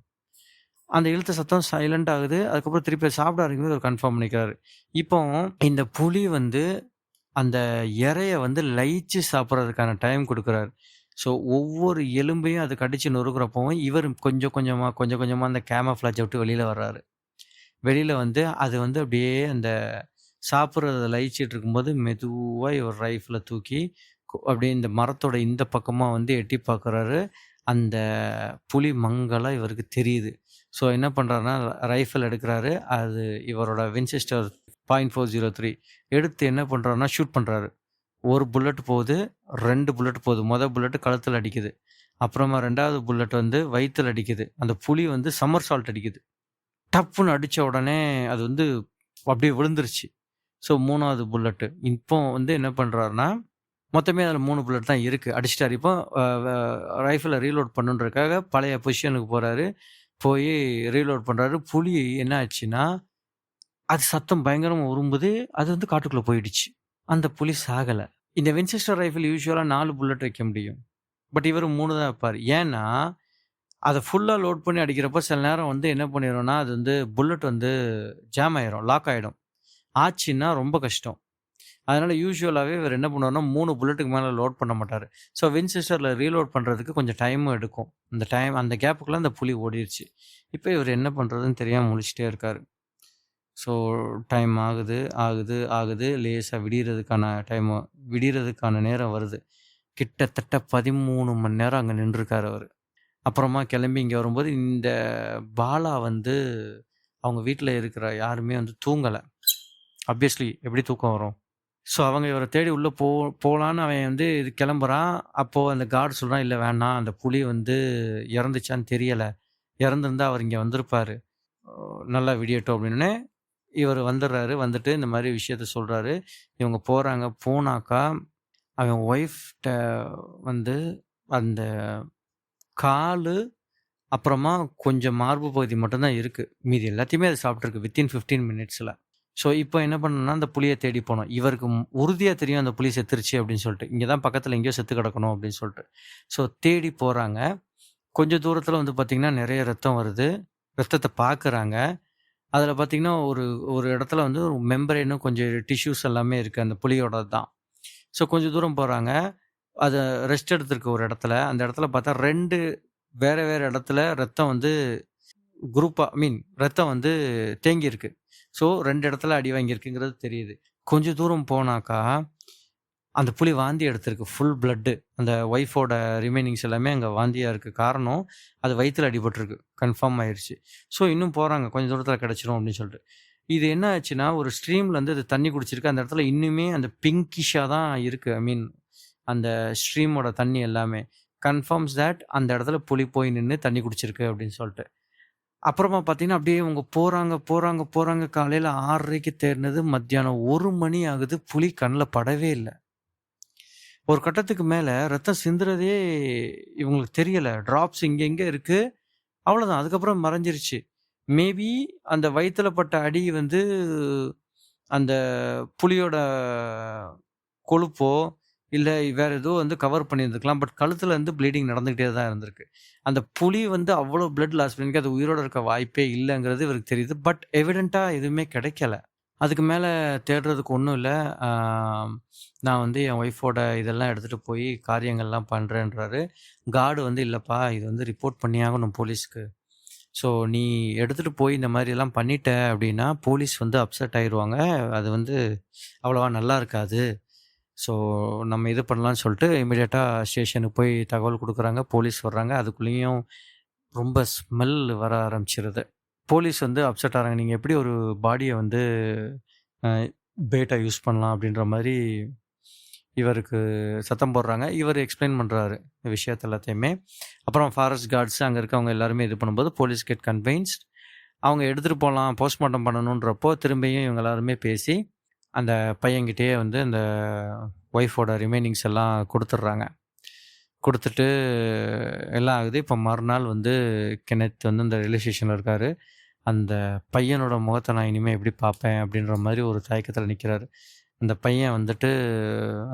அந்த இழுத்த சத்தம் சைலண்ட் ஆகுது. அதுக்கப்புறம் திருப்பி அத சாப்பிட ஆரம்பிக்கும்போது அவர் கன்ஃபார்ம் பண்ணிக்கிறாரு. இப்போ இந்த புலி வந்து அந்த இரைய வந்து லயிச்சு சாப்பிடுறதுக்கான டைம் குடுக்குறாரு. ஸோ ஒவ்வொரு எலும்பையும் அது கடிச்சு நொறுக்குறப்பவும், இவர் கொஞ்சம் கொஞ்சமா, கொஞ்சம் கொஞ்சமா அந்த கேமஃப்ளேஜ விட்டு வெளில வர்றாரு. வெளில வந்து அது வந்து அப்படியே அந்த சாப்பிடுறத லயிச்சிட்டு இருக்கும்போது, மெதுவா இவர் ரைஃபிள தூக்கி அப்படியே இந்த மரத்தோட இந்த பக்கமா வந்து எட்டி பார்க்குறாரு. அந்த புலி மங்கலா இவருக்கு தெரியுது. ஸோ என்ன பண்றாருன்னா, ரைஃபிள் எடுக்குறாரு. அது இவரோட வின்செஸ்டர் .403 எடுத்து என்ன பண்றாருன்னா, ஷூட் பண்றாரு. 1 புல்லட் போகுது, 2 புல்லட் போகுது. புல்லட் கழுத்துல அடிக்குது. அப்புறமா 2வது புல்லட் வந்து வயித்துல அடிக்குது. அந்த புலி வந்து சம்மர்சால்ட் அடிக்குது. டப்புன்னு அடிச்ச உடனே அது வந்து அப்படியே விழுந்துருச்சு. ஸோ 3வது புல்லட்டு. இப்போ வந்து என்ன பண்றாருன்னா, மொத்தமே அதில 3 புல்லட் தான் இருக்கு. அடிச்சுட்டாரு. இப்போ ரைஃபிள ரீலோட் பண்ணணுன்றதுக்காக பழைய பொசிஷனுக்கு போறாரு. போயி ரீலோட் பண்றாரு. புலி என்ன ஆச்சுன்னா, அது சத்தம் பயங்கரமா உரும்புது. அது வந்து காட்டுக்குள்ள போயிடுச்சு. அந்த புலி சாகல. இந்த வின்செஸ்டர் ரைஃபிள் யூசுவலா 4 புல்லட் வைக்க முடியும். பட் இவரு 3 தான் வைப்பாரு. ஏன்னா, அத ஃபுல்லா லோட் பண்ணி அடிக்கிறப்போ சில நேரம் வந்து என்ன பண்ணிரும்னா, அது வந்து புல்லட் வந்து ஜாம் ஆயிரும். லாக் ஆயிடும். ஆச்சுன்னா ரொம்ப கஷ்டம். அதனால யூசுவலாவே இவரு என்ன பண்ணுவாருன்னா, 3 புல்லட்டுக்கு மேல லோட் பண்ண மாட்டாரு. ஸோ வின்செஸ்டர்ல ரீலோட் பண்றதுக்கு கொஞ்சம் டைமும் எடுக்கும். அந்த கேப்புக்குள்ள அந்த புலி ஓடிருச்சு. இப்ப இவரு என்ன பண்றதுன்னு தெரியாம முழிச்சுட்டே இருக்காரு. ஸோ டைம் ஆகுது, ஆகுது, ஆகுது. லேசா விடியறதுக்கான நேரம் வருது. கிட்டத்தட்ட 13 மணி நேரம் அங்க நின்றுருக்காரு அவரு. அப்புறமா கிளம்பி இங்க வரும்போது, இந்த பாலா வந்து அவங்க வீட்ல இருக்கிற யாருமே வந்து தூங்கல. ஆப்வியஸ்லி எப்படி தூக்கம் வரும்? ஸோ அவங்க இவர தேடி உள்ள போலான்னு அவன் வந்து கிளம்புறான். அப்போ அந்த கார்ட் சொல்றான், "இல்ல வேணாம். அந்த புலி வந்து இறந்துச்சான்னு தெரியல. இறந்திருந்தா அவர் இங்க வந்திருப்பாரு. நல்லா விடியட்டும்" அப்படின்னோனே, இவரு வந்துடுறாரு. வந்துட்டு இந்த மாரி விஷயத்த சொல்றாரு. இவங்க போறாங்க. போனாக்கா, அவன் ஒய்ஃப்ட்ட வந்து அந்த காலு, அப்புறமா கொஞ்சம் மார்பு பகுதி மட்டும் தான் இருக்கு. மீதி எல்லாத்தையுமே அது சாப்பிட்டுருக்கு. வித்தின் 15 மினிட்ஸ்ல. ஸோ, இப்போ என்ன பண்ணணும்னா, அந்த புலிய தேடி போனோம். இவருக்கு உறுதியா தெரியும் அந்த புலி செத்துருச்சு அப்படின்னு சொல்லிட்டு. இங்க தான் பக்கத்துல எங்கேயோ செத்து கிடக்கணும் அப்படின்னு சொல்லிட்டு. ஸோ, தேடி போறாங்க. கொஞ்சம் தூரத்துல வந்து பார்த்தீங்கன்னா, நெறைய ரத்தம் வருது. ரத்தத்த பார்க்குறாங்க. அதுல பார்த்தீங்கன்னா, ஒரு ஒரு இடத்துல வந்து ஒரு மெம்பரேனும் கொஞ்சம் டிஷ்யூஸ் எல்லாமே இருக்கு. அந்த புலியோடது தான். ஸோ, கொஞ்சம் தூரம் போறாங்க. அத ரெஸ்ட் எடுத்திருக்கு ஒரு இடத்துல. அந்த இடத்துல பார்த்தா 2 வேற வேற இடத்துல ரத்தம் வந்து ரத்தம் வந்து தேங்கியிருக்கு. ஸோ 2 இடத்துல அடி வாங்கியிருக்குங்கிறது தெரியுது. கொஞ்சம் தூரம் போனாக்கா, அந்த புலி வாந்தி எடுத்திருக்கு. Full blood. அந்த ஒய்ஃபோட ரிமைனிங்ஸ் எல்லாமே அங்க வாந்தியா இருக்கு. காரணம், அது வயித்துல அடிபட்டுருக்கு. கன்ஃபார்ம் ஆயிருச்சு. ஸோ இன்னும் போறாங்க. கொஞ்சம் தூரத்துல கிடைச்சிரும் அப்படின்னு சொல்லிட்டு. இது என்ன ஆச்சுன்னா, ஒரு ஸ்ட்ரீம்லேருந்து அது தண்ணி குடிச்சிருக்கு. அந்த இடத்துல இன்னுமே அந்த பிங்கிஷ்ஷா தான் இருக்கு. அந்த ஸ்ட்ரீமோட தண்ணி எல்லாமே. கன்ஃபார்ம்ஸ் தட் அந்த இடத்துல புலி போய் நின்னு தண்ணி குடிச்சிருக்கு அப்படின்னு சொல்லிட்டு. அப்புறமா பார்த்தீங்கன்னா, அப்படியே இவங்க போறாங்க, போறாங்க, போறாங்க. காலையில 6:30க்கு தேடுனது, மத்தியானம் 1 மணி ஆகுது. புலி கண்ல படவே இல்ல. ஒரு கட்டத்துக்கு மேல ரத்தம் சிந்துறதே இவங்களுக்கு தெரியல. டிராப்ஸ் இங்க, இங்க இருக்கு. அவ்வளோதான். அதுக்கப்புறம் மறைஞ்சிருச்சு. மேபி அந்த வயித்துல பட்ட அடி வந்து அந்த புலியோட கொழுப்போ, இல்ல வேற ஏதோ வந்து கவர் பண்ணியிருந்துருக்கலாம். பட் கழுத்துல இருந்து ப்ளீடிங் நடந்துகிட்டே தான் இருந்திருக்கு. அந்த புலி வந்து அவ்வளோ பிளட் லாஸ் பண்ணிருக்கு. அது உயிரோட இருக்க வாய்ப்பே இல்லங்கிறது இவருக்கு தெரியுது. பட் எவிடென்ட்டா எதுவுமே கிடைக்கல. அதுக்கு மேல தேடுறதுக்கு ஒண்ணும் இல்ல. ஆ நான் வந்து என் ஒய்ஃபோட இதெல்லாம் எடுத்துட்டு போய் காரியங்கள்லாம் பண்றேன்றாரு. கார்டு வந்து இல்லப்பா இது வந்து ரிப்போர்ட் பண்ணியாகணும் போலீஸ்க்கு. ஸோ நீ எடுத்துட்டு போய் இந்த மாரிலாம் பண்ணிட்ட அப்டின்னா, போலீஸ் வந்து அப்செட் ஆயிருவாங்க. அது வந்து அவ்வளவா நல்லா இருக்காது. ஸோ நம்ம இது பண்ணலான்னு சொல்லிட்டு இமிடியேட்டா ஸ்டேஷனுக்கு போய் தகவல் குடுக்குறாங்க. போலீஸ் வர்றாங்க. அதுக்குள்ளேயும் ரொம்ப ஸ்மெல் வர ஆரம்பிச்சுருது. போலீஸ் வந்து அப்செட் ஆகுறாங்க. நீங்க எப்படி ஒரு பாடிய வந்து அ பேட்டா யூஸ் பண்ணலாம் அப்படின்ற மாரி இவருக்கு சத்தம் போடுறாங்க. இவரு எக்ஸ்ப்ளைன் பண்றாரு விஷயத்த எல்லாத்தையுமே. அப்புறம் ஃபாரஸ்ட் கார்ட்ஸ் அங்க இருக்கவங்க எல்லாருமே இது பண்ணும்போது போலீஸ் கெட் கன்வின்ஸ்ட். அவங்க எடுத்துட்டு போலாம், போஸ்ட்மார்ட்டம் பண்ணணுன்றப்போ திரும்பியும் இவங்க எல்லாருமே பேசி, அந்த பையன்கிட்டயே வந்து அந்த ஒய்ஃபோட ரிமைனிங்ஸ் எல்லாம் குடுத்துடுறாங்க. குடுத்துட்டு எல்லாம் ஆகுது. இப்ப மறுநாள் வந்து கென்னத் வந்து அந்த ரயில்வே ஸ்டேஷன்ல இருக்காரு. அந்த பையனோட முகத்த நான் இனிமே எப்படி பார்ப்பேன்? அப்படின்ற மாரி ஒரு தயக்கத்துல நிக்கிறாரு. அந்த பையன் வந்துட்டு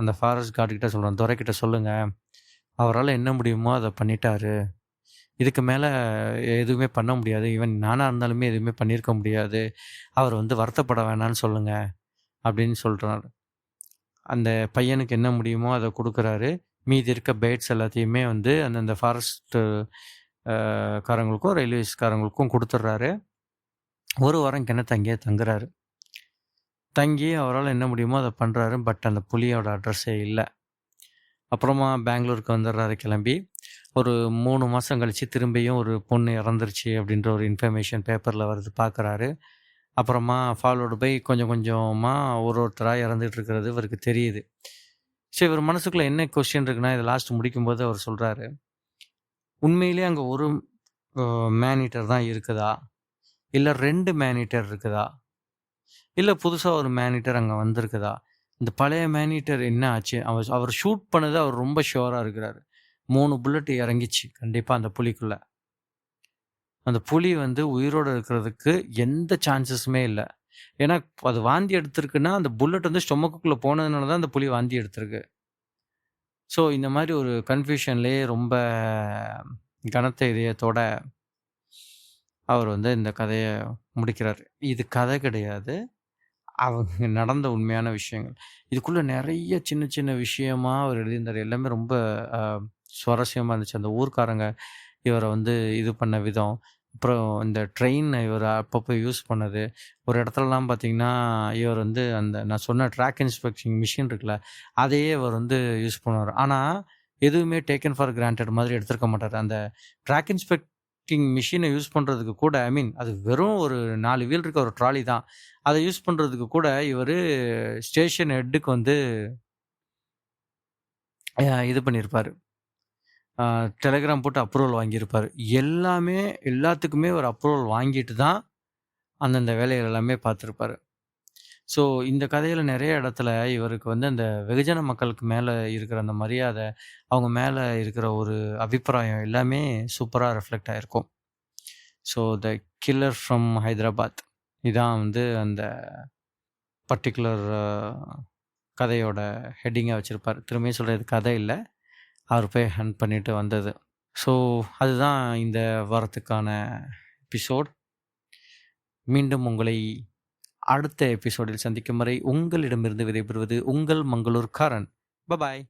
அந்த ஃபாரஸ்ட் கார்ட் கிட்ட சொல்றான், "துரைக்கிட்ட சொல்லுங்க. அவரால என்ன முடியுமோ அத பண்ணிட்டாரு. இதுக்கு மேல எதுவுமே பண்ண முடியாது. ஈவன் நானா இருந்தாலுமே எதுவுமே பண்ணியிருக்க முடியாது. அவர் வந்து வருத்தப்பட வேணான்னு சொல்லுங்க." அப்படின்னு சொல்றாரு. அந்த பையனுக்கு என்ன முடியுமோ அத குடுக்குறாரு. மீதி இருக்க பேட்ஸ் எல்லாத்தையுமே வந்து அந்தந்த ஃபாரஸ்ட் அ காரங்களுக்கும், ரயில்வேஸ்காரங்களுக்கும் குடுத்துடுறாரு. 1 வாரம் கென்னத் அங்கேயே தங்குறாரு. தங்கி அவரால என்ன முடியுமோ அத பண்றாரு. பட் அந்த புலியோட அட்ரஸே இல்ல. அப்புறமா பெங்களூருக்கு வந்துடுறாரு கிளம்பி. ஒரு 3 மாசம் கழிச்சு திரும்பியும் ஒரு பொண்ணு இறந்துருச்சு அப்படின்ற ஒரு இன்ஃபர்மேஷன் பேப்பர்ல வருது பார்க்குறாரு. அப்புறமா ஃபாலோடு பை கொஞ்சம் கொஞ்சமா ஒருத்தரா இறந்துட்டு இருக்கிறது இவருக்கு தெரியுது. சரி இவர் மனசுக்குள்ள என்ன கொஸ்டின் இருக்குன்னா, இத லாஸ்ட் முடிக்கும்போது அவர் சொல்றாரு, "உண்மையிலேயே அங்க ஒரு மேன் ஈட்டர் தான் இருக்குதா? இல்ல 2 மேன் ஈட்டர் இருக்குதா? இல்ல புதுசா ஒரு மேன் ஈட்டர் அங்க வந்திருக்குதா? இந்த பழைய மேன் ஈட்டர் என்ன ஆச்சு?" அவர் ஷூட் பண்ணது அவர் ரொம்ப ஷூரா இருக்கிறாரு. 3 புல்லட் இறங்கிச்சு கண்டிப்பா அந்த புலிக்குள்ள. அந்த புலி வந்து உயிரோட இருக்கிறதுக்கு எந்த சான்ஸஸுமே இல்ல. ஏன்னா, அது வாந்தி எடுத்திருக்குன்னா, அந்த புல்லட் வந்து ஸ்டொமக்குக்குள்ள போனதுனால தான் அந்த புலி வாந்தி எடுத்திருக்கு. ஸோ, இந்த மாரி ஒரு கன்ஃப்யூஷன்லயே ரொம்ப கனத்த இதயத்தோட அவர் வந்து இந்த கதைய முடிக்கிறாரு. இது கதை கிடையாது. அவங்க நடந்த உண்மையான விஷயங்கள். இதுக்குள்ள நெறைய சின்ன சின்ன விஷயமா அவர் எழுதியிருந்தாரு. எல்லாமே ரொம்ப அ சுவாரஸ்யமா இருந்துச்சு. அந்த ஊர்க்காரங்க இவர வந்து இது பண்ண விதம். அப்புறம் இந்த ட்ரெயின் இவரு அப்பப்போ யூஸ் பண்ணது. ஒரு இடத்துலலாம் பார்த்தீங்கன்னா, இவர் வந்து அந்த நான் சொன்ன ட்ராக் இன்ஸ்பெக்ஷன் மிஷின் இருக்குல்ல, அதையே இவர் வந்து யூஸ் பண்ணுவாரு. ஆனா, எதுவுமே டேக்கன் ஃபார் கிராண்டட் மாதிரி எடுத்திருக்க மாட்டாரு. அந்த ட்ராக் இன்ஸ்பெக்டிங் மிஷின யூஸ் பண்றதுக்கு கூட ஐ மீன் அது வெறும் ஒரு 4 வீல் இருக்க ஒரு ட்ராலி தான். அத யூஸ் பண்றதுக்கு கூட இவரு ஸ்டேஷன் ஹெட்டுக்கு வந்து இது பண்ணியிருப்பாரு. அ டெலகிராம் போட்டு அப்ரூவல் வாங்கியிருப்பாரு. எல்லாமே எல்லாத்துக்குமே ஒரு அப்ரூவல் வாங்கிட்டு தான் அந்தந்த வேலைகள் எல்லாமே பார்த்துருப்பாரு. ஸோ இந்த கதையில நெறைய இடத்துல இவருக்கு வந்து அந்த வெகுஜன மக்களுக்கு மேல இருக்கிற அந்த மரியாதை, அவங்க மேல இருக்கிற ஒரு அபிப்பிராயம் எல்லாமே சூப்பரா ரிஃப்ளெக்ட் ஆயிருக்கும். So the killer from Hyderabad இதான் வந்து அந்த பர்ட்டிகுலர் கதையோட ஹெட்டிங்கா வச்சிருப்பாரு. திரும்பியும் சொல்றேன் இது கதை இல்ல. அவர் போய் ஹண்ட் பண்ணிட்டு வந்தது. ஸோ அதுதான் இந்த வாரத்துக்கான எபிசோட். மீண்டும் உங்களை அடுத்த எபிசோடில் சந்திக்கும் வரை உங்களிடமிருந்து விடைபெறுவது உங்கள் மங்களூர் காரன். பாய்.